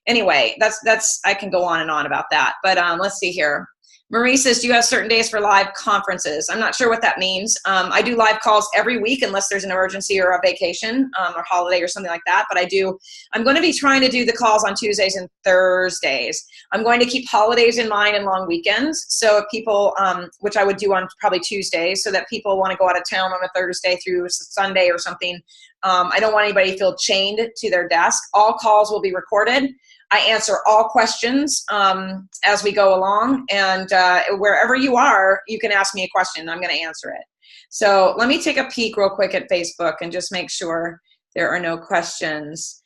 anyway, that's I can go on and on about that. But let's see here. Marie says, do you have certain days for live conferences? I'm not sure what that means. I do live calls every week unless there's an emergency or a vacation or holiday or something like that. But I'm going to be trying to do the calls on Tuesdays and Thursdays. I'm going to keep holidays in mind and long weekends. So if people, which I would do on probably Tuesdays, so that people want to go out of town on a Thursday through Sunday or something. I don't want anybody to feel chained to their desk. All calls will be recorded. I answer all questions as we go along, and wherever you are, you can ask me a question. I'm going to answer it. So let me take a peek real quick at Facebook and just make sure there are no questions.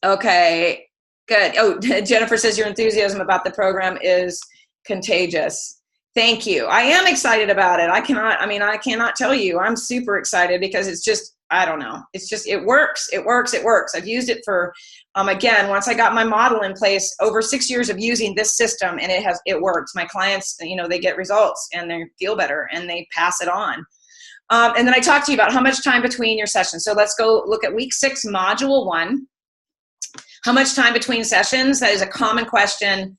Okay, good. Oh, Jennifer says your enthusiasm about the program is contagious. Thank you. I am excited about it. I cannot tell you. I'm super excited because it's just, I don't know. It's just, it works. It works. It works. I've used it for, again, once I got my model in place, over 6 years of using this system, and it works. My clients, they get results and they feel better and they pass it on. And then I talked to you about how much time between your sessions. So let's go look at week 6, module 1. How much time between sessions? That is a common question.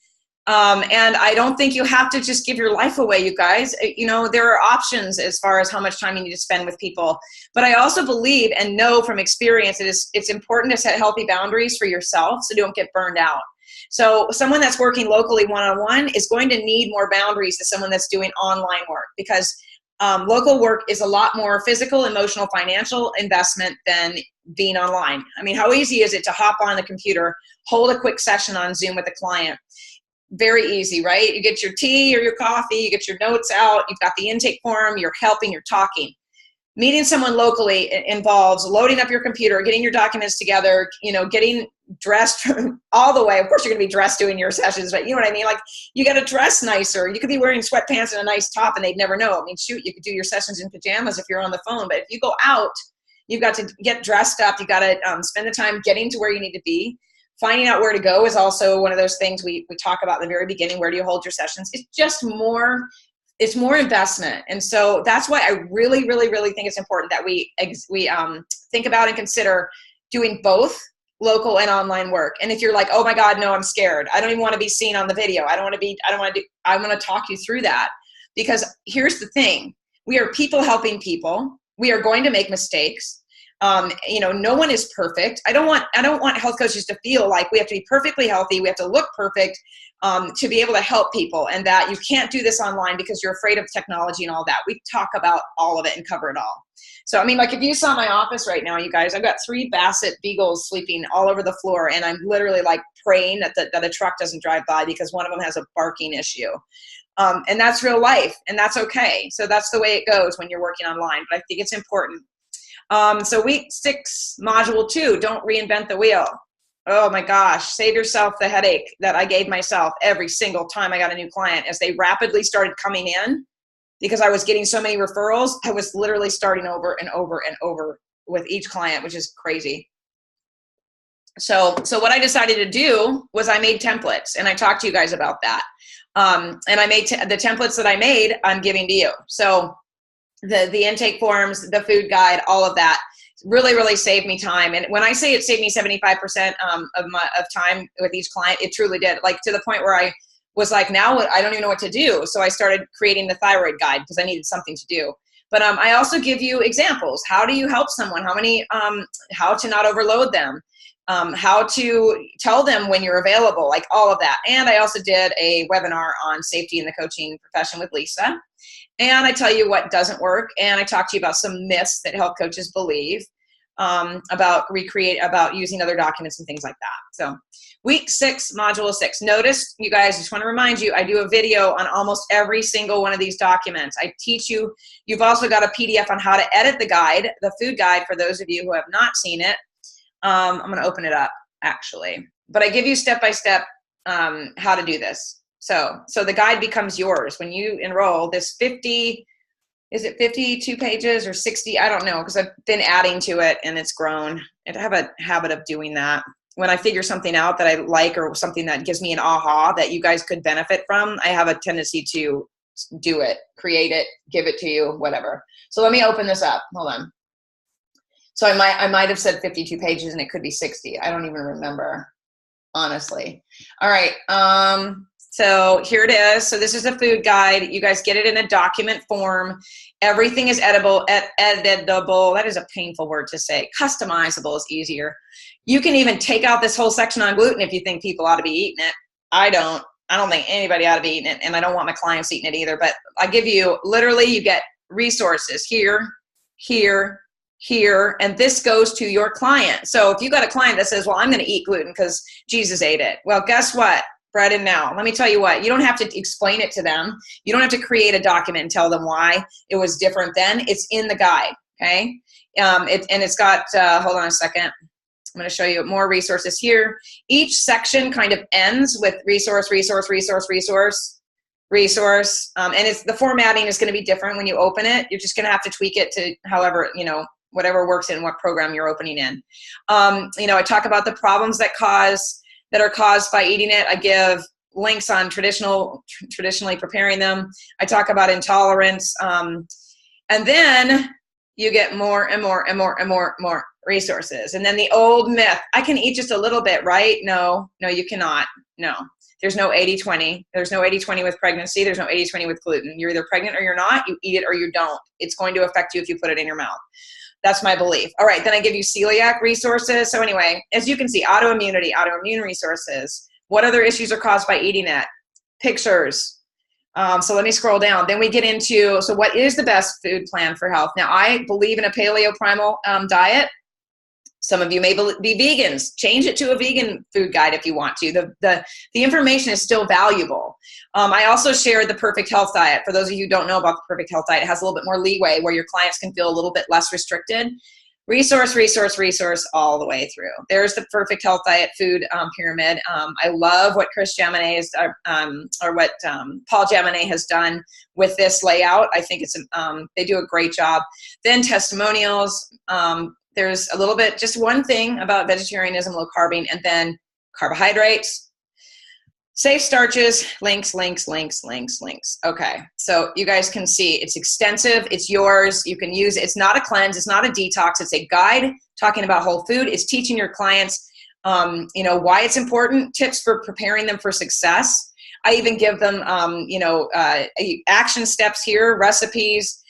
And I don't think you have to just give your life away, you guys. You know, there are options as far as how much time you need to spend with people. But I also believe and know from experience it's important to set healthy boundaries for yourself so you don't get burned out. So someone that's working locally one-on-one is going to need more boundaries than someone that's doing online work, because local work is a lot more physical, emotional, financial investment than being online. I mean, how easy is it to hop on the computer, hold a quick session on Zoom with a client? Very easy, right? You get your tea or your coffee, you get your notes out, you've got the intake form, you're helping, you're talking. Meeting someone locally involves loading up your computer, getting your documents together, you know, getting dressed all the way. Of course, you're going to be dressed doing your sessions, but you know what I mean? Like, you got to dress nicer. You could be wearing sweatpants and a nice top and they'd never know. I mean, shoot, you could do your sessions in pajamas if you're on the phone, but if you go out, you've got to get dressed up. You've got to spend the time getting to where you need to be. Finding out where to go is also one of those things we talk about in the very beginning. Where do you hold your sessions? It's just more, it's more investment. And so that's why I really, really, really think it's important that we think about and consider doing both local and online work. And if you're like, oh my God, no, I'm scared. I don't even want to be seen on the video. I want to talk you through that, because here's the thing. We are people helping people. We are going to make mistakes. You know, no one is perfect. I don't want health coaches to feel like we have to be perfectly healthy. We have to look perfect to be able to help people, and that you can't do this online because you're afraid of technology and all that. We talk about all of it and cover it all. So, I mean, like if you saw my office right now, you guys, I've got 3 Basset Beagles sleeping all over the floor, and I'm literally like praying that a truck doesn't drive by because one of them has a barking issue. And that's real life, and that's okay. So that's the way it goes when you're working online, but I think it's important. So week 6, module 2, don't reinvent the wheel. Oh my gosh, save yourself the headache that I gave myself every single time I got a new client. As they rapidly started coming in, because I was getting so many referrals, I was literally starting over and over and over with each client, which is crazy. So what I decided to do was I made templates, and I talked to you guys about that. And I made the templates that I made, I'm giving to you. So the intake forms, the food guide, all of that really, really saved me time. And when I say it saved me 75% of time with each client, it truly did. Like, to the point where I was like, now I don't even know what to do. So I started creating the thyroid guide because I needed something to do. But I also give you examples. How do you help someone? How to not overload them? How to tell them when you're available, like all of that. And I also did a webinar on safety in the coaching profession with Lisa. And I tell you what doesn't work. And I talk to you about some myths that health coaches believe about using other documents and things like that. So week 6, module 6. Notice, you guys, just want to remind you, I do a video on almost every single one of these documents. I teach you. You've also got a PDF on how to edit the guide, the food guide, for those of you who have not seen it. I'm going to open it up, actually. But I give you step-by-step how to do this. So the guide becomes yours when you enroll. This 50, is it 52 pages or 60? I don't know, because I've been adding to it and it's grown. I have a habit of doing that. When I figure something out that I like, or something that gives me an aha that you guys could benefit from, I have a tendency to do it, create it, give it to you, whatever. So let me open this up. Hold on. So I might have said 52 pages and it could be 60. I don't even remember, honestly. All right. So here it is. So this is a food guide. You guys get it in a document form. Everything is editable. That is a painful word to say. Customizable is easier. You can even take out this whole section on gluten if you think people ought to be eating it. I don't think anybody ought to be eating it, and I don't want my clients eating it either. But I give you, literally, you get resources here, here, here, and this goes to your client. So if you got a client that says, well, I'm going to eat gluten because Jesus ate it. Well, guess what? Bread and now. Let me tell you what, you don't have to explain it to them. You don't have to create a document and tell them why it was different then. It's in the guide, okay? And it's got, hold on a second. I'm going to show you more resources here. Each section kind of ends with resource, resource, resource, resource, resource. And the formatting is going to be different when you open it. You're just going to have to tweak it to however, whatever works in what program you're opening in. I talk about the problems that are caused by eating it. I give links on traditionally preparing them. I talk about intolerance. And then you get more and more and more and more resources. And then the old myth, I can eat just a little bit, right? No, you cannot. No, there's no 80-20. There's no 80-20 with pregnancy. There's no 80-20 with gluten. You're either pregnant or you're not. You eat it or you don't. It's going to affect you if you put it in your mouth. That's my belief. All right, then I give you celiac resources. So anyway, as you can see, autoimmune resources. What other issues are caused by eating it? Pictures. So let me scroll down. Then we get into, so what is the best food plan for health? Now, I believe in a paleo primal diet. Some of you may be vegans. Change it to a vegan food guide if you want to. The information is still valuable. I also shared the Perfect Health Diet. For those of you who don't know about the Perfect Health Diet, it has a little bit more leeway where your clients can feel a little bit less restricted. Resource all the way through. There's the Perfect Health Diet food pyramid. I love what Chris Jaminet is, or what Paul Jaminet has done with this layout. I think it's they do a great job. Then testimonials. There's a little bit, just one thing about vegetarianism, low carbing, and then carbohydrates, safe starches, links. Okay, so you guys can see it's extensive, it's yours, you can use it. It's not a cleanse, it's not a detox, it's a guide talking about whole food. It's teaching your clients, why it's important, tips for preparing them for success. I even give them, action steps here, recipes,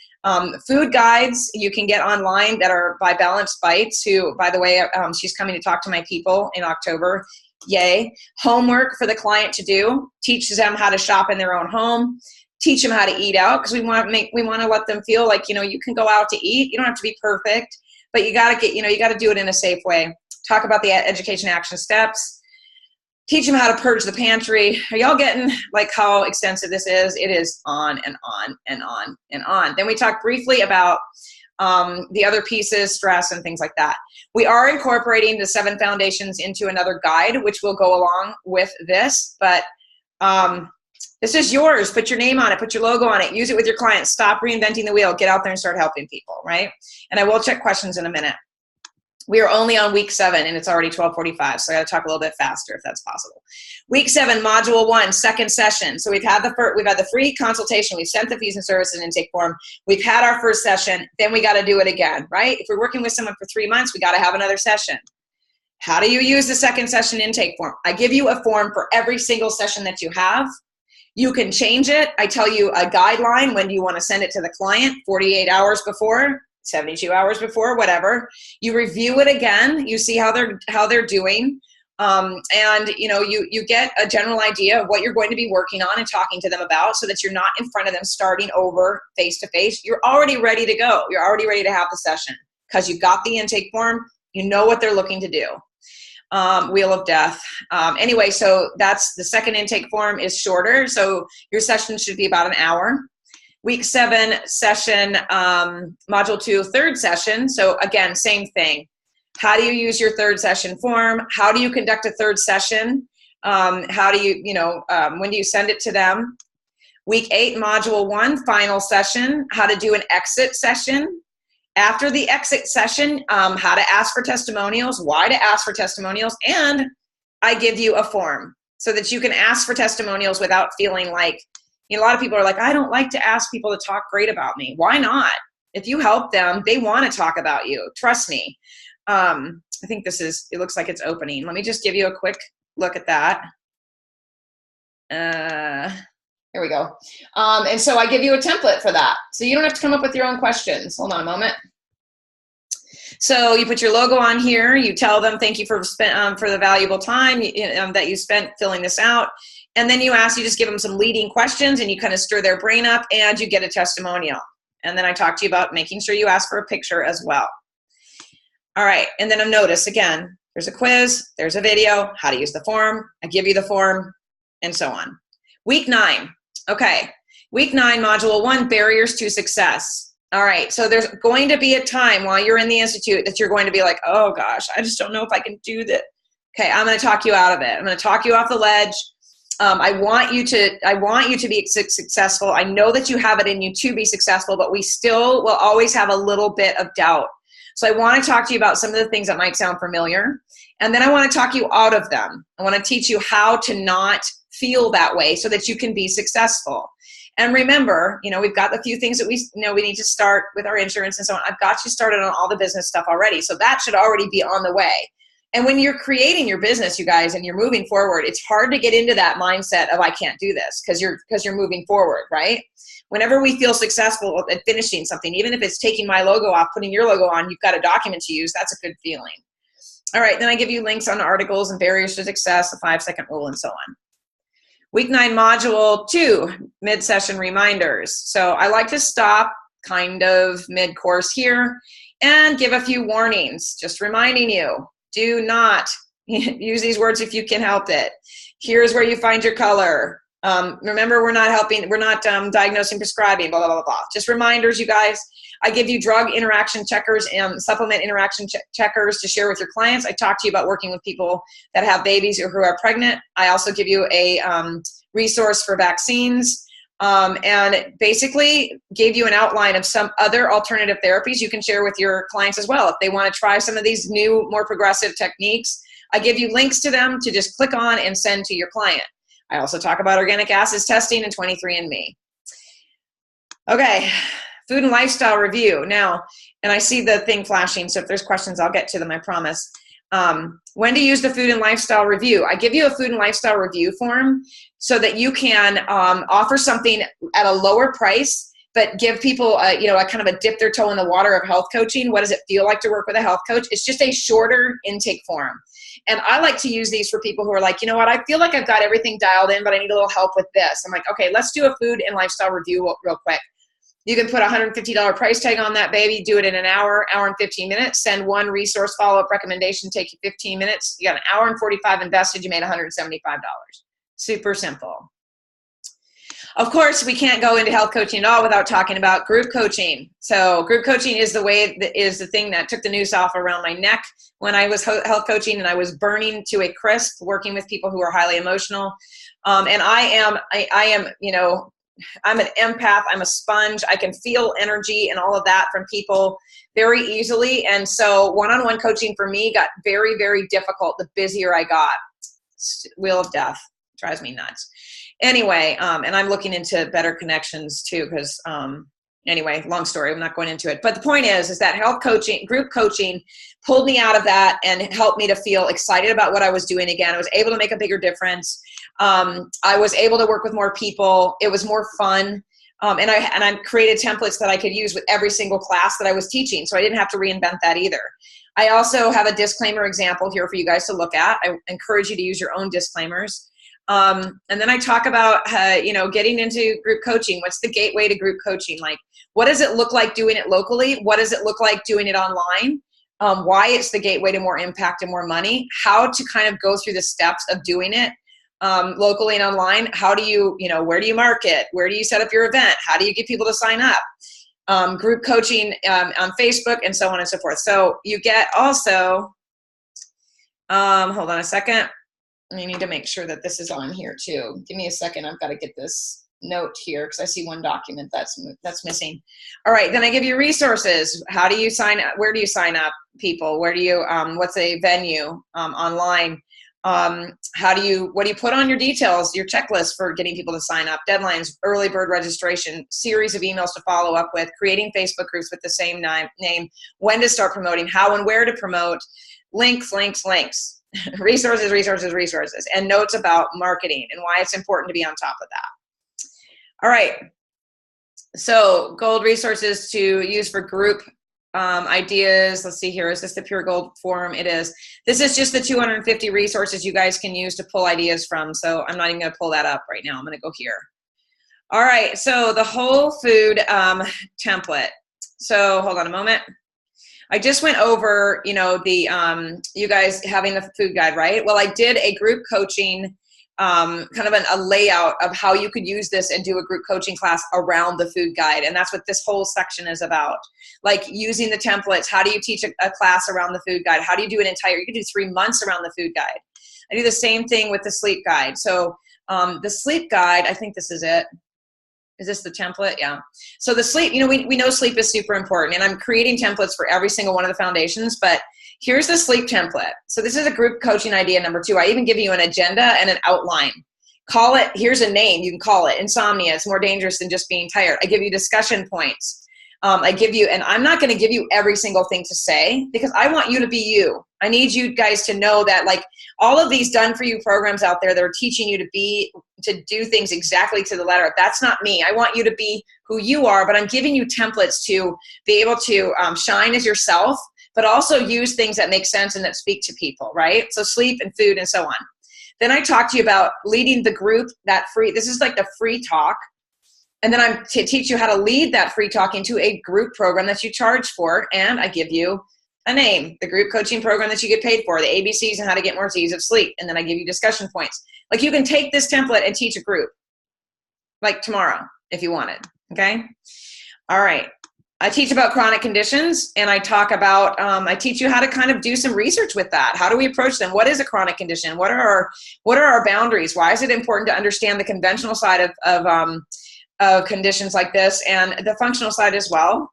food guides you can get online that are by Balanced Bites, who, by the way, she's coming to talk to my people in October. Yay. Homework for the client to do, teaches them how to shop in their own home, teach them how to eat out, because we want to let them feel like, you can go out to eat. You don't have to be perfect, but you got to do it in a safe way. Talk about the education action steps. Teach them how to purge the pantry. Are y'all getting like how extensive this is? It is on and on and on and on. Then we talk briefly about the other pieces, stress and things like that. We are incorporating the 7 foundations into another guide, which will go along with this, but this is yours. Put your name on it, put your logo on it, use it with your clients. Stop reinventing the wheel, get out there and start helping people, right? And I will check questions in a minute. We are only on week 7 and it's already 12:45, so I got to talk a little bit faster if that's possible. Week 7, module 1, second session. So we've had the free consultation. We've sent the fees and services intake form. We've had our first session. Then we got to do it again, right? If we're working with someone for 3 months, we got to have another session. How do you use the second session intake form? I give you a form for every single session that you have. You can change it. I tell you a guideline when you want to send it to the client, 48 hours before, 72 hours before, whatever. You review it again. You see how they're doing. And you get a general idea of what you're going to be working on and talking to them about, so that you're not in front of them starting over face to face. You're already ready to go. You're already ready to have the session because you've got the intake form. You know what they're looking to do. Wheel of Death. Anyway, so that's the second intake form is shorter. So your session should be about an hour. Week 7 session, module 2, third session. So again, same thing. How do you use your third session form? How do you conduct a third session? How do you, when do you send it to them? Week 8, module 1, final session. How to do an exit session. After the exit session, how to ask for testimonials, why to ask for testimonials, and I give you a form so that you can ask for testimonials without feeling like, a lot of people are like, I don't like to ask people to talk great about me. Why not? If you help them, they want to talk about you. Trust me. I think it looks like it's opening. Let me just give you a quick look at that. Here we go. And so I give you a template for that. So you don't have to come up with your own questions. Hold on a moment. So you put your logo on here. You tell them, thank you for the valuable time that you spent filling this out. And then you just give them some leading questions and you kind of stir their brain up and you get a testimonial. And then I talk to you about making sure you ask for a picture as well. All right. And then notice again, there's a quiz, there's a video, how to use the form. I give you the form and so on. Week 9. Okay. Week 9, module 1, barriers to success. All right. So there's going to be a time while you're in the Institute that you're going to be like, oh gosh, I just don't know if I can do that. Okay. I'm going to talk you out of it. I'm going to talk you off the ledge. I want you to be successful. I know that you have it in you to be successful, but we still will always have a little bit of doubt. So I want to talk to you about some of the things that might sound familiar. And then I want to talk you out of them. I want to teach you how to not feel that way so that you can be successful. And remember, we've got the few things that we need to start with our insurance and so on. I've got you started on all the business stuff already. So that should already be on the way. And when you're creating your business, you guys, and you're moving forward, it's hard to get into that mindset of I can't do this because you're moving forward, right? Whenever we feel successful at finishing something, even if it's taking my logo off, putting your logo on, you've got a document to use, that's a good feeling. All right, then I give you links on articles and barriers to success, the 5-second rule, and so on. Week 9, module 2, mid-session reminders. So I like to stop kind of mid-course here and give a few warnings, just reminding you, do not use these words if you can help it. Here's where you find your color. Remember, we're not diagnosing, prescribing, blah, blah, blah, blah. Just reminders, you guys. I give you drug interaction checkers and supplement interaction checkers to share with your clients. I talk to you about working with people that have babies or who are pregnant. I also give you a resource for vaccines and basically gave you an outline of some other alternative therapies you can share with your clients as well. If they want to try some of these new, more progressive techniques, I give you links to them to just click on and send to your client. I also talk about organic acids testing and 23andMe. Okay, food and lifestyle review. Now, and I see the thing flashing, so if there's questions, I'll get to them, I promise. When to use the food and lifestyle review. I give you a food and lifestyle review form so that you can offer something at a lower price, but give people a kind of a dip their toe in the water of health coaching. What does it feel like to work with a health coach? It's just a shorter intake form. And I like to use these for people who are like, you know what, I feel like I've got everything dialed in, but I need a little help with this. I'm like, okay, let's do a food and lifestyle review real quick. You can put a $150 price tag on that baby, do it in an hour and 15 minutes, send one resource follow-up recommendation, take you 15 minutes. You got an hour and 45 invested, you made $175. Super simple. Of course, we can't go into health coaching at all without talking about group coaching. So group coaching is the thing that took the noose off around my neck when I was health coaching and I was burning to a crisp working with people who are highly emotional. And I am, I'm an empath, I'm a sponge, I can feel energy and all of that from people very easily. And so one-on-one coaching for me got very, very difficult the busier I got. Wheel of death, drives me nuts. Anyway, and I'm looking into better connections too, because anyway, long story, I'm not going into it. But the point is that health coaching, group coaching pulled me out of that and helped me to feel excited about what I was doing again. I was able to make a bigger difference. I was able to work with more people. It was more fun. And I created templates that I could use with every single class that I was teaching. So I didn't have to reinvent that either. I also have a disclaimer example here for you guys to look at. I encourage you to use your own disclaimers. And then I talk about, getting into group coaching. What's the gateway to group coaching? Like, what does it look like doing it locally? What does it look like doing it online? Why it's the gateway to more impact and more money? How to kind of go through the steps of doing it locally and online. How do you, where do you market? Where do you set up your event? How do you get people to sign up? Group coaching on Facebook and so on and so forth. So you get also, hold on a second. I need to make sure that this is on here too. Give me a second. I've got to get this note here because I see one document that's missing. All right. Then I give you resources. How do you sign up? Where do you sign up people? Where do you, what's a venue online? What do you put on your details, your checklist for getting people to sign up, deadlines, early bird registration, series of emails to follow up with, creating Facebook groups with the same name, when to start promoting, how and where to promote, links, resources, and notes about marketing and why it's important to be on top of that. All right. So gold resources to use for group ideas. Let's see here. Is this the pure gold form? It is. This is just the 250 resources you guys can use to pull ideas from. So I'm not even going to pull that up right now. I'm going to go here. All right. So the whole food template. So hold on a moment. I just went over, you guys having the food guide, right? Well, I did a group coaching, kind of a layout of how you could use this and do a group coaching class around the food guide. And that's what this whole section is about. Like using the templates. How do you teach a class around the food guide? How do you do you can do 3 months around the food guide. I do the same thing with the sleep guide. So the sleep guide, I think this is it. Is this the template? Yeah. So the sleep, we know sleep is super important, and I'm creating templates for every single one of the foundations, but here's the sleep template. So this is a group coaching idea number 2. I even give you an agenda and an outline. Call it, here's a name, you can call it insomnia. It's more dangerous than just being tired. I give you discussion points. I give you, and I'm not going to give you every single thing to say because I want you to be you. I need you guys to know that like all of these done for you programs out there that are teaching you to do things exactly to the letter. That's not me. I want you to be who you are, but I'm giving you templates to be able to shine as yourself, but also use things that make sense and that speak to people, right? So sleep and food and so on. Then I talk to you about leading the group, this is like the free talk. And then I'm to teach you how to lead that free talk into a group program that you charge for. And I give you a name, the group coaching program that you get paid for, the ABCs and how to get more C's of sleep. And then I give you discussion points. Like you can take this template and teach a group like tomorrow if you wanted. Okay. All right. I teach about chronic conditions and I talk about, I teach you how to kind of do some research with that. How do we approach them? What is a chronic condition? What are our boundaries? Why is it important to understand the conventional side of conditions like this and the functional side as well?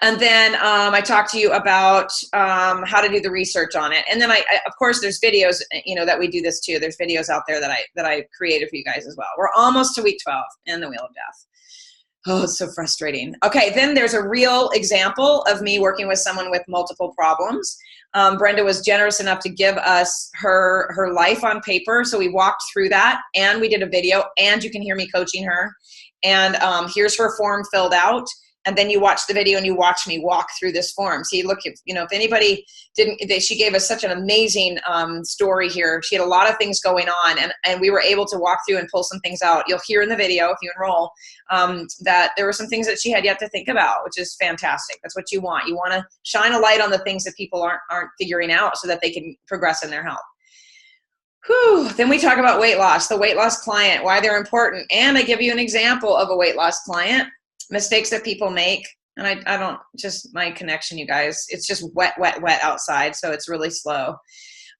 And then I talk to you about how to do the research on it. And then I of course, there's videos, that we do this too. There's videos out there that I created for you guys as well. We're almost to week 12 in the Wheel of Death. Oh, it's so frustrating. Okay, then there's a real example of me working with someone with multiple problems. Brenda was generous enough to give us her life on paper. So we walked through that and we did a video and you can hear me coaching her. And here's her form filled out. And then you watch the video and you watch me walk through this form. See, look, if anybody she gave us such an amazing story here. She had a lot of things going on and we were able to walk through and pull some things out. You'll hear in the video if you enroll that there were some things that she had yet to think about, which is fantastic. That's what you want. You want to shine a light on the things that people aren't figuring out so that they can progress in their health. Whew. Then we talk about weight loss, the weight loss client, why they're important. And I give you an example of a weight loss client. Mistakes that people make, and I don't, just my connection, you guys, it's just wet outside, so it's really slow.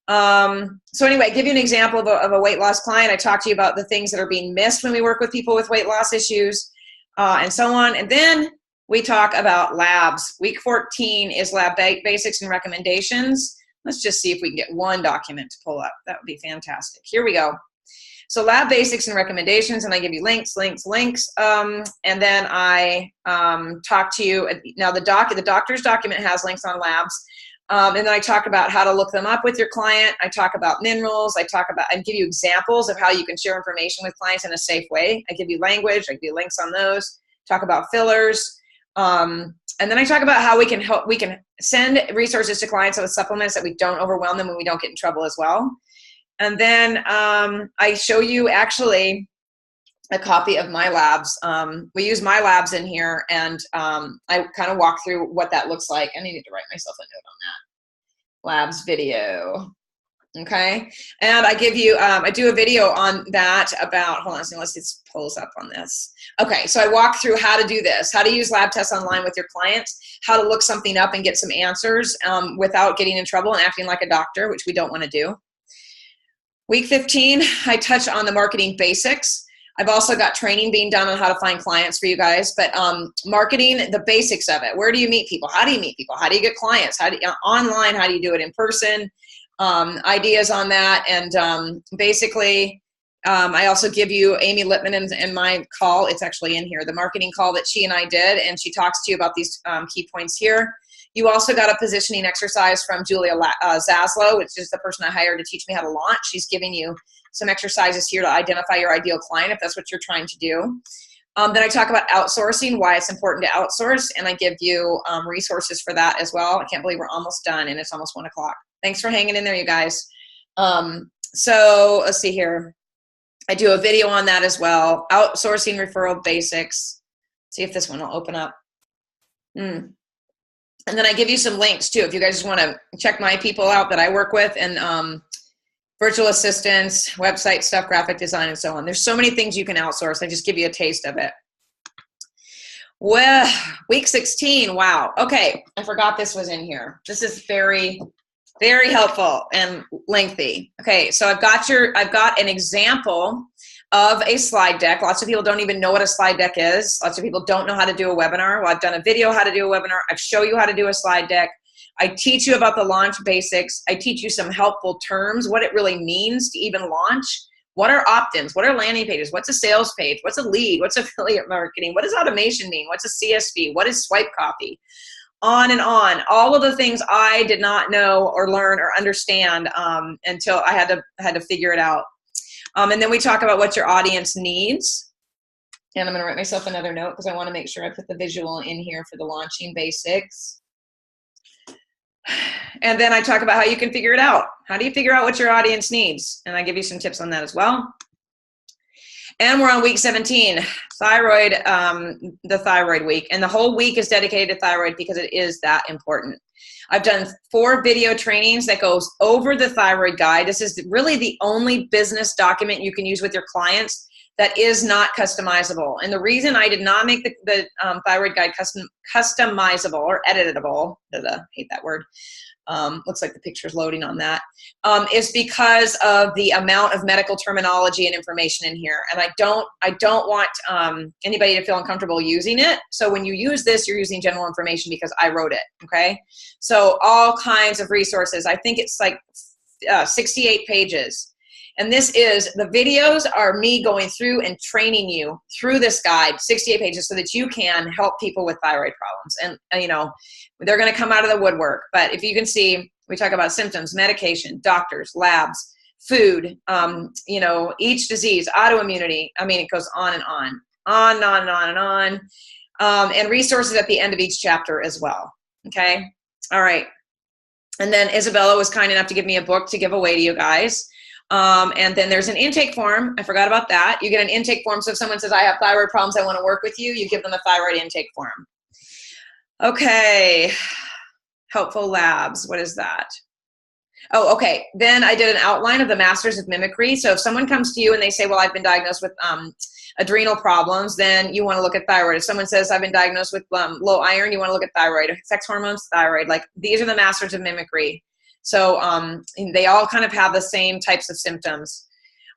So anyway, I give you an example of a weight loss client. I talk to you about the things that are being missed when we work with people with weight loss issues, and so on. And then we talk about labs. Week 14 is lab basics and recommendations. Let's just see if we can get one document to pull up. That would be fantastic. Here we go. So lab basics and recommendations, and I give you links. And then I talk to you. Now the doctor's document has links on labs. And then I talk about how to look them up with your client. I talk about minerals. I give you examples of how you can share information with clients in a safe way. I give you language. I give you links on those. Talk about fillers. And then I talk about how we can help. We can send resources to clients with supplements that we don't overwhelm them and we don't get in trouble as well. And then I show you actually a copy of my labs. We use my labs in here, and I kind of walk through what that looks like. I needed to write myself a note on that. Labs video. Okay. And I give you, I do a video on that about, hold on, so let's just pulls up on this. Okay. So I walk through how to do this, how to use lab tests online with your clients, how to look something up and get some answers without getting in trouble and acting like a doctor, which we don't want to do. Week 15, I touch on the marketing basics. I've also got training being done on how to find clients for you guys, but marketing, the basics of it. Where do you meet people? How do you meet people? How do you get clients? Online, how do you do it in person? Ideas on that. And basically, I also give you Amy Lippman in my call. It's actually in here, the marketing call that she and I did, and she talks to you about these key points here. You also got a positioning exercise from Julia Zaslow, which is the person I hired to teach me how to launch. She's giving you some exercises here to identify your ideal client if that's what you're trying to do. Then I talk about outsourcing, why it's important to outsource, and I give you resources for that as well. I can't believe we're almost done and it's almost 1 o'clock. Thanks for hanging in there, you guys. So let's see here. I do a video on that as well. Outsourcing referral basics. See if this one will open up. And then I give you some links too, if you guys just want to check my people out that I work with, and virtual assistants, website stuff, graphic design, and so on. There's so many things you can outsource. I just give you a taste of it. Well, week 16, wow. Okay, I forgot this was in here. This is very, very helpful and lengthy. Okay, so I've got an example of a slide deck. Lots of people don't even know what a slide deck is. Lots of people don't know how to do a webinar. Well, I've done a video how to do a webinar. I show you how to do a slide deck. I teach you about the launch basics. I teach you some helpful terms, what it really means to even launch, What are opt-ins? What are landing pages? What's a sales page? What's a lead? What's affiliate marketing? What does automation mean? What's a CSV? What is swipe copy? On and on. All of the things I did not know or learn or understand until I had to figure it out. And then we talk about what your audience needs. And I'm going to write myself another note because I want to make sure I put the visual in here for the launching basics. And then I talk about how you can figure it out. How do you figure out what your audience needs? And I give you some tips on that as well. And we're on week 17, thyroid, the thyroid week. And the whole week is dedicated to thyroid because it is that important. I've done 4 video trainings that goes over the thyroid guide. This is really the only business document you can use with your clients that is not customizable. And the reason I did not make the thyroid guide customizable or editable, hate that word, looks like the picture's loading on that, is because of the amount of medical terminology and information in here. And I don't want anybody to feel uncomfortable using it. So when you use this, you're using general information because I wrote it, okay? So all kinds of resources. I think it's like 68 pages. And this is, the videos are me going through and training you through this guide, 68 pages, so that you can help people with thyroid problems. And you know, they're going to come out of the woodwork. But if you can see, we talk about symptoms, medication, doctors, labs, food, you know, each disease, autoimmunity. I mean, it goes on and on, and on. And resources at the end of each chapter as well. Okay. All right. And then Isabella was kind enough to give me a book to give away to you guys. And then there's an intake form. I forgot about that. You get an intake form. So if someone says, I have thyroid problems, I want to work with you, you give them a thyroid intake form. Okay. Helpful labs. What is that? Oh, okay. Then I did an outline of the masters of mimicry. So if someone comes to you and they say, well, I've been diagnosed with adrenal problems, then you want to look at thyroid. If someone says, I've been diagnosed with low iron, you want to look at thyroid. Sex hormones, thyroid. Like, these are the masters of mimicry. So they all kind of have the same types of symptoms.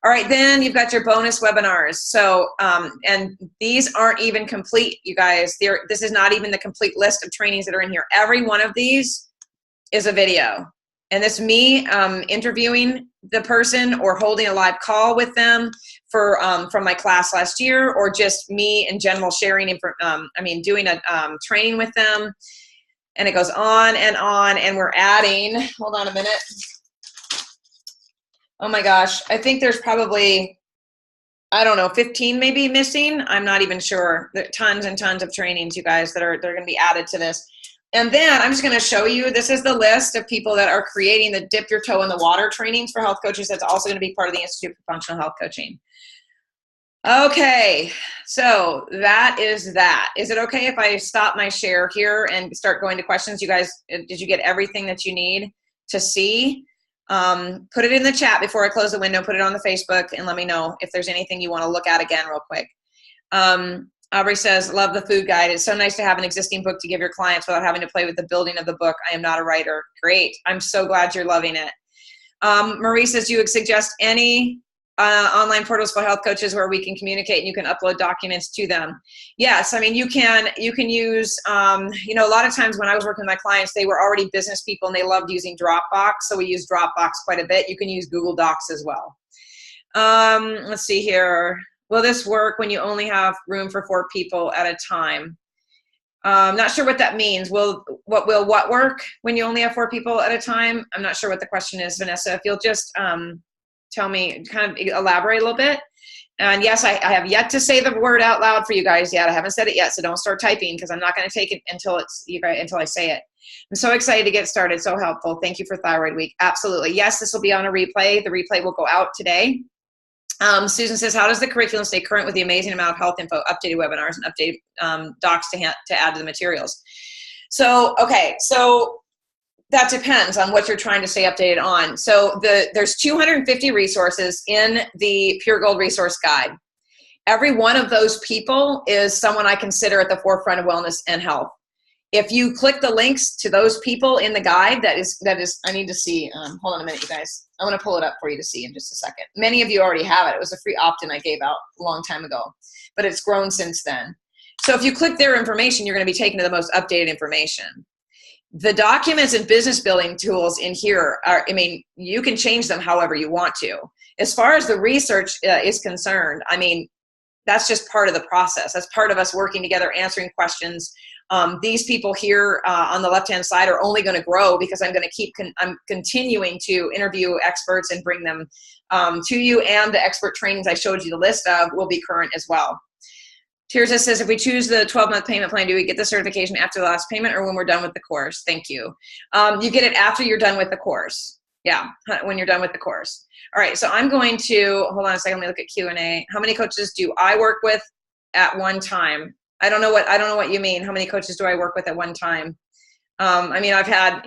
All right, then you've got your bonus webinars. So, and these aren't even complete, you guys. This is not even the complete list of trainings that are in here. Every one of these is a video. And this me interviewing the person or holding a live call with them for from my class last year, or just me in general sharing, doing a training with them. And it goes on, and we're adding, hold on a minute. Oh my gosh, I think there's probably, I don't know, 15 maybe missing. I'm not even sure. There are tons and tons of trainings, you guys, that are going to be added to this. And then I'm just going to show you, this is the list of people that are creating the dip your toe in the water trainings for health coaches. That's also going to be part of the Institute for Functional Health Coaching. Okay, so that is that. Is it okay if I stop my share here and start going to questions? You guys, did you get everything that you need to see? Put it in the chat before I close the window, put it on the Facebook, and let me know if there's anything you want to look at again real quick. Aubrey says, love the food guide. It's so nice to have an existing book to give your clients without having to play with the building of the book. I am not a writer. Great. I'm so glad you're loving it. Marie says, you would suggest any online portals for health coaches where we can communicate and you can upload documents to them? Yes, I mean, you can use, you know, a lot of times when I was working with my clients, they were already business people and they loved using Dropbox. So we use Dropbox quite a bit. You can use Google Docs as well. Let's see here. Will this work when you only have room for 4 people at a time? Not sure what that means. Will what work when you only have 4 people at a time? I'm not sure what the question is, Vanessa. If you'll just tell me, kind of elaborate a little bit. And yes, I have yet to say the word out loud for you guys yet. I haven't said it yet, so don't start typing because I'm not going to take it until I say it. I'm so excited to get started. So helpful. Thank you for Thyroid Week. Absolutely. Yes, this will be on a replay. The replay will go out today. Susan says, how does the curriculum stay current with the amazing amount of health info, updated webinars, and updated docs to add to the materials? So, okay, so that depends on what you're trying to stay updated on. So there's 250 resources in the Pure Gold Resource Guide. Every one of those people is someone I consider at the forefront of wellness and health. If you click the links to those people in the guide, that is, I need to see, hold on a minute, you guys. I'm going to pull it up for you to see in just a second. Many of you already have it. It was a free opt-in I gave out a long time ago, but it's grown since then. So if you click their information, you're going to be taken to the most updated information. The documents and business building tools in here are, I mean, you can change them however you want to. as far as the research is concerned, I mean, that's just part of the process. That's part of us working together, answering questions. These people here on the left-hand side are only going to grow because I'm going to keep, I'm continuing to interview experts and bring them to you, and the expert trainings I showed you the list of will be current as well. Tirza says, if we choose the 12-month payment plan, do we get the certification after the last payment or when we're done with the course? Thank you. You get it after you're done with the course. Yeah, when you're done with the course. All right, so I'm going to, hold on a second, let me look at Q&A. How many coaches do I work with at one time? I don't know what you mean. How many coaches do I work with at one time? I mean, I've had,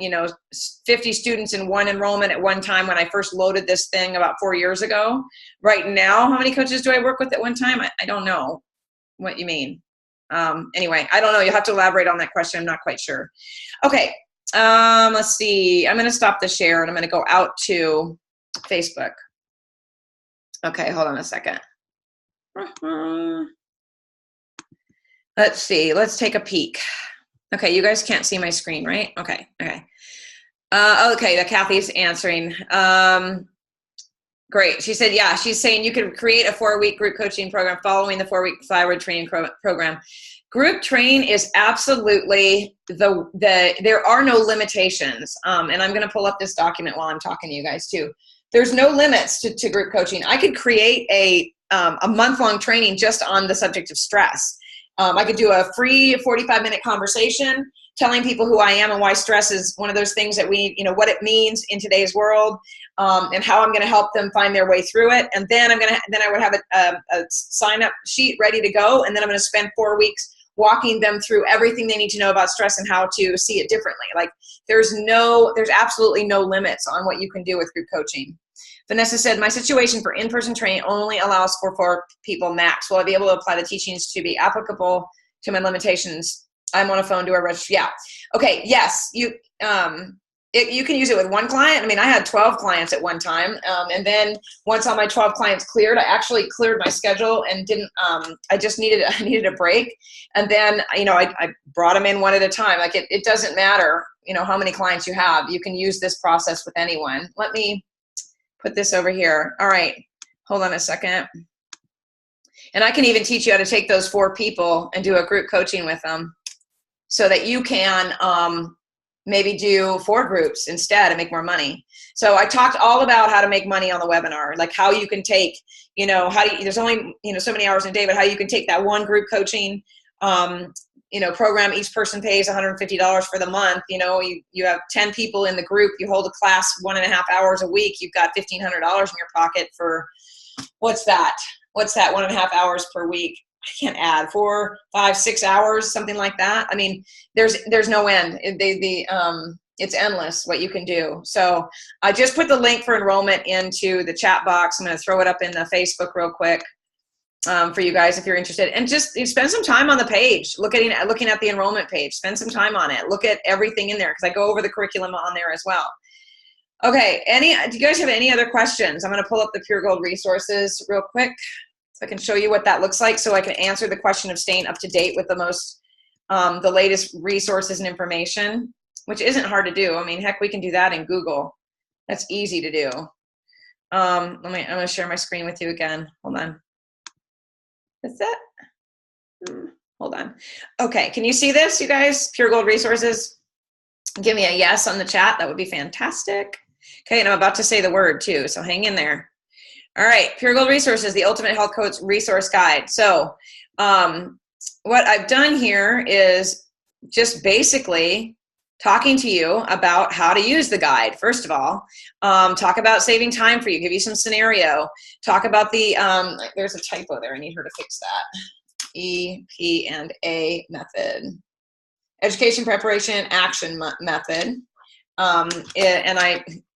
50 students in one enrollment at one time when I first loaded this thing about 4 years ago. Right now, how many coaches do I work with at one time? I don't know what you mean. Anyway, I don't know. You'll have to elaborate on that question. I'm not quite sure. Okay, let's see. I'm going to stop the share and I'm going to go out to Facebook. Okay, hold on a second. Let's see. Let's take a peek. Okay, you guys can't see my screen, right? Okay, okay. Okay, Kathy's answering. Great. She said, yeah, she's saying you could create a 4-week group coaching program following the 4-week thyroid training program. Group train is absolutely there are no limitations. And I'm going to pull up this document while I'm talking to you guys too. There's no limits to group coaching. I could create a month-long training just on the subject of stress. I could do a free 45-minute conversation telling people who I am and why stress is one of those things that we, what it means in today's world, and how I'm going to help them find their way through it. And then I would have a sign-up sheet ready to go, and then I'm going to spend 4 weeks walking them through everything they need to know about stress and how to see it differently. Like there's absolutely no limits on what you can do with group coaching. Vanessa said, my situation for in-person training only allows for 4 people max. Will I be able to apply the teachings to be applicable to my limitations? I'm on a phone, do I register? Yeah. Okay, yes, you can use it with one client. I mean, I had 12 clients at one time. And then once all my 12 clients cleared, I actually cleared my schedule and didn't, I needed a break. And then, I brought them in one at a time. Like it doesn't matter, how many clients you have. You can use this process with anyone. Let me put this over here. All right, hold on a second. And I can even teach you how to take those 4 people and do a group coaching with them so that you can maybe do 4 groups instead and make more money. So I talked all about how to make money on the webinar, like how you can take, there's only, so many hours in a day, but how you can take that one group coaching, program. Each person pays $150 for the month. You have 10 people in the group. You hold a class 1.5 hours a week. You've got $1,500 in your pocket for, what's that? 1.5 hours per week. I can't add 4, 5, 6 hours, something like that. I mean, there's no end. It's endless what you can do. So I just put the link for enrollment into the chat box. I'm going to throw it up in the Facebook real quick for you guys if you're interested. And just spend some time on the page, looking at the enrollment page. Spend some time on it. Look at everything in there because I go over the curriculum on there as well. Okay, do you guys have any other questions? I'm going to pull up the Pure Gold resources real quick so I can show you what that looks like, so I can answer the question of staying up to date with the latest resources and information, which isn't hard to do. I mean, heck, we can do that in Google. That's easy to do. I'm going to share my screen with you again. Hold on. Is that? Hold on. Okay, can you see this, you guys? Pure Gold resources. Give me a yes on the chat. That would be fantastic. Okay, and I'm about to say the word too, so hang in there. All right, Pure Gold resources, the Ultimate Health Coach Resource Guide. So what I've done here is just basically talking to you about how to use the guide. First of all, talk about saving time for you, give you some scenario, talk about the, there's a typo there, I need her to fix that. E-P-and-A method. Education, preparation, action method.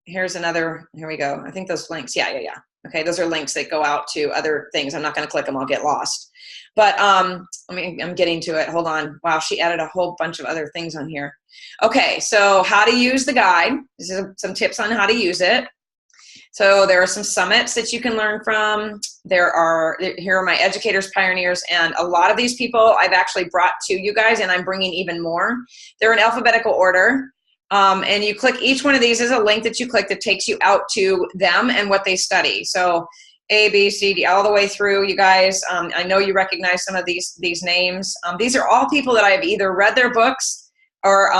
Here's another, here we go. I think those links, yeah. Okay, those are links that go out to other things. I'm not gonna click them, I'll get lost. But I'm getting to it, hold on. Wow, she added a whole bunch of other things on here. Okay, so how to use the guide. This is some tips on how to use it. So there are some summits that you can learn from. Here are my educators, pioneers, and a lot of these people I've actually brought to you guys, and I'm bringing even more. They're in alphabetical order. And you click each one of these is a link that you click that takes you out to them and what they study. So A, B, C, D, all the way through, you guys. I know you recognize some of these names. These are all people that I've either read their books or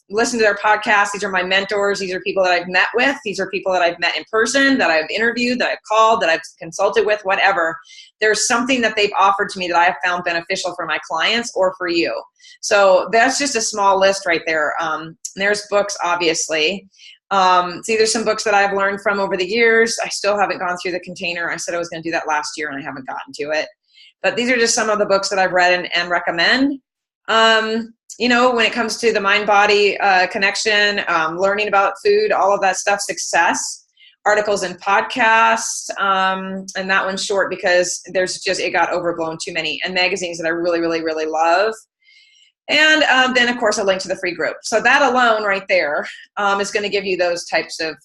listened to their podcasts. These are my mentors. These are people that I've met with. These are people that I've met in person, that I've interviewed, that I've called, that I've consulted with, whatever. There's something that they've offered to me that I have found beneficial for my clients or for you. So that's just a small list right there. There's books, obviously. See, there's some books that I've learned from over the years. I still haven't gone through the container. I said I was going to do that last year, and I haven't gotten to it. But these are just some of the books that I've read and recommend. You know, when it comes to the mind-body connection, learning about food, all of that stuff, success, articles and podcasts, and that one's short because it got overblown too many, and magazines that I really, really, really love. And then, of course, a link to the free group. So that alone right there is going to give you those types of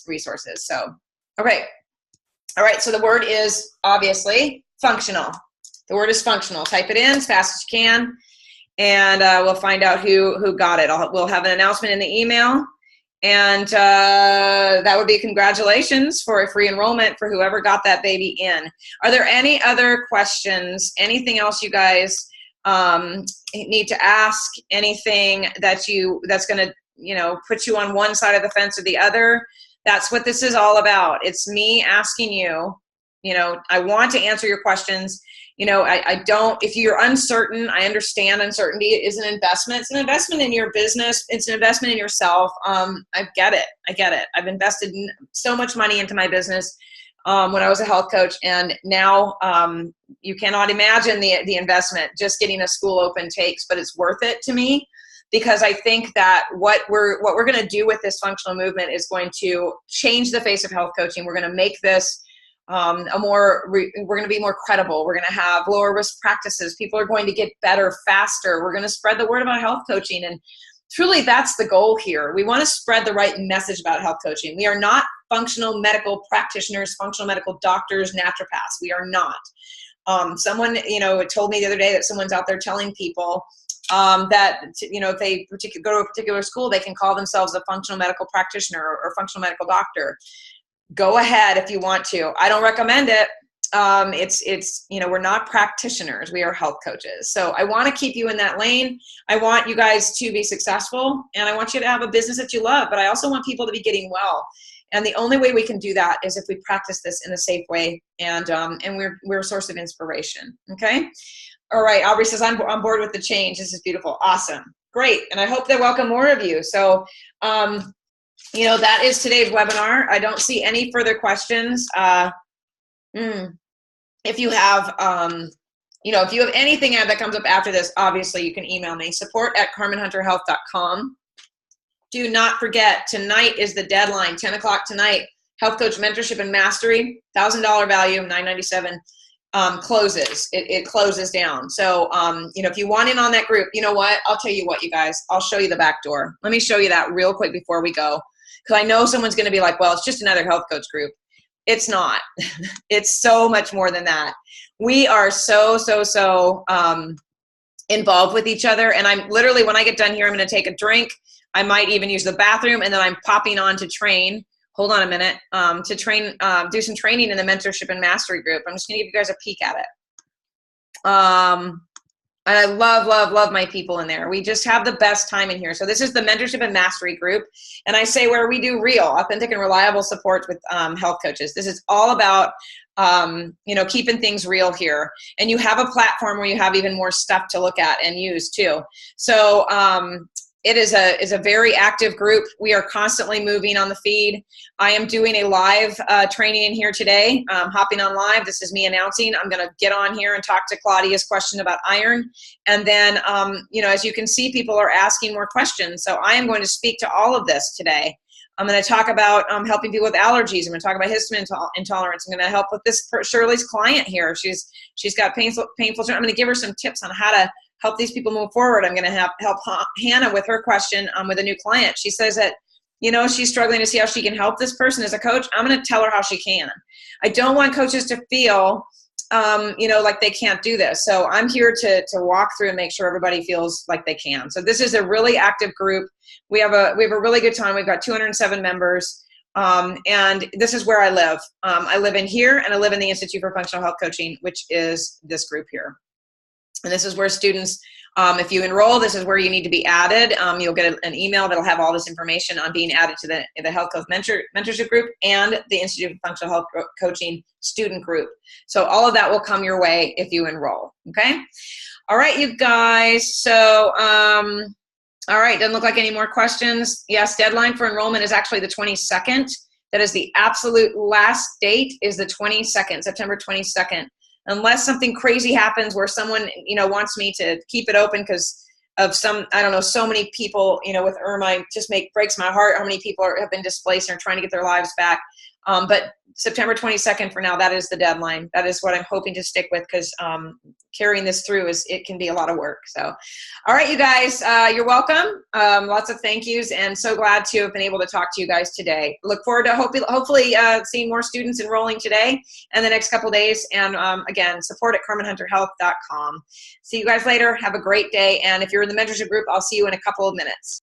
resources. So, okay. All right. So the word is obviously functional. The word is functional. Type it in as fast as you can, and we'll find out who got it. We'll have an announcement in the email, and that would be congratulations for a free enrollment for whoever got that baby in. Are there any other questions? Anything else you guys need to ask? Anything that's going to, you know, put you on one side of the fence or the other? That's what this is all about. It's me asking you, you know, I want to answer your questions. You know, I don't, if you're uncertain, I understand uncertainty is an investment. It's an investment in your business. It's an investment in yourself. I get it. I've invested so much money into my business when I was a health coach, and now you cannot imagine the investment just getting a school open takes, but it's worth it to me, because I think that what we're going to do with this functional movement is going to change the face of health coaching. We're going to make this we're going to be more credible. We're going to have lower risk practices. People are going to get better faster. We're going to spread the word about health coaching, and truly that's the goal here. We want to spread the right message about health coaching. We are not functional medical practitioners, functional medical doctors, naturopaths. We are not. Someone, you know, told me the other day that someone's out there telling people that, you know, if they go to a particular school, they can call themselves a functional medical practitioner or functional medical doctor. Go ahead if you want to. I don't recommend it. It's you know, we're not practitioners. We are health coaches. So I want to keep you in that lane. I want you guys to be successful, and I want you to have a business that you love, but I also want people to be getting well. And the only way we can do that is if we practice this in a safe way, and we're a source of inspiration. Okay. All right. Aubrey says, I'm on board with the change. This is beautiful. Awesome. Great. And I hope they welcome more of you. So, you know, that is today's webinar. I don't see any further questions. If you have, you know, if you have anything that comes up after this, obviously you can email me, support@carmenhunterhealth.com. Do not forget, tonight is the deadline, 10 o'clock tonight. Health Coach Mentorship and Mastery, $1,000 value, $997, closes. It closes down. So, you know, if you want in on that group, you know what? I'll tell you what, you guys, I'll show you the back door. Let me show you that real quick before we go. Because I know someone's going to be like, well, it's just another health coach group. It's not. It's so much more than that. We are so involved with each other. And I'm literally, when I get done here, I'm going to take a drink. I might even use the bathroom, and then I'm popping on to train. Hold on a minute. To train, do some training in the Mentorship and Mastery group. I'm just going to give you guys a peek at it. And I love my people in there. We just have the best time in here. So this is the Mentorship and Mastery group. And I say where we do real, authentic, and reliable support with health coaches. This is all about, you know, keeping things real here. And you have a platform where you have even more stuff to look at and use too. So it is a very active group. We are constantly moving on the feed. I am doing a live training in here today, hopping on live. This is me announcing. I'm going to get on here and talk to Claudia's question about iron. And then, you know, as you can see, people are asking more questions. So I am going to speak to all of this today. I'm going to talk about helping people with allergies. I'm going to talk about histamine intolerance. I'm going to help with this Shirley's client here. She's got painful. I'm going to give her some tips on how to help these people move forward. I'm going to help Hannah with her question with a new client. She says that, you know, she's struggling to see how she can help this person as a coach. I'm going to tell her how she can. I don't want coaches to feel you know, like they can't do this. So I'm here to walk through and make sure everybody feels like they can. So this is a really active group. We have a really good time. We've got 207 members. And this is where I live. I live in here, and I live in the Institute for Functional Health Coaching, which is this group here. And this is where students, if you enroll, this is where you need to be added. You'll get an email that'll have all this information on being added to the Health Coach Mentorship Group and the Institute of Functional Health Coaching student group. So all of that will come your way if you enroll, okay? All right, you guys. So, all right, doesn't look like any more questions. Yes, deadline for enrollment is actually the 22nd. That is the absolute last date, is the 22nd, September 22nd. Unless something crazy happens where someone, you know, wants me to keep it open because of some, I don't know, so many people, you know, with Irma, it just breaks my heart how many people have been displaced and are trying to get their lives back. But September 22nd for now, that is the deadline. That is what I'm hoping to stick with, because carrying this through it can be a lot of work. So, all right, you guys, you're welcome. Lots of thank yous, and so glad to have been able to talk to you guys today. Look forward to hopefully seeing more students enrolling today and the next couple days. And again, support at CarmenHunterHealth.com. See you guys later. Have a great day. And if you're in the mentorship group, I'll see you in a couple of minutes.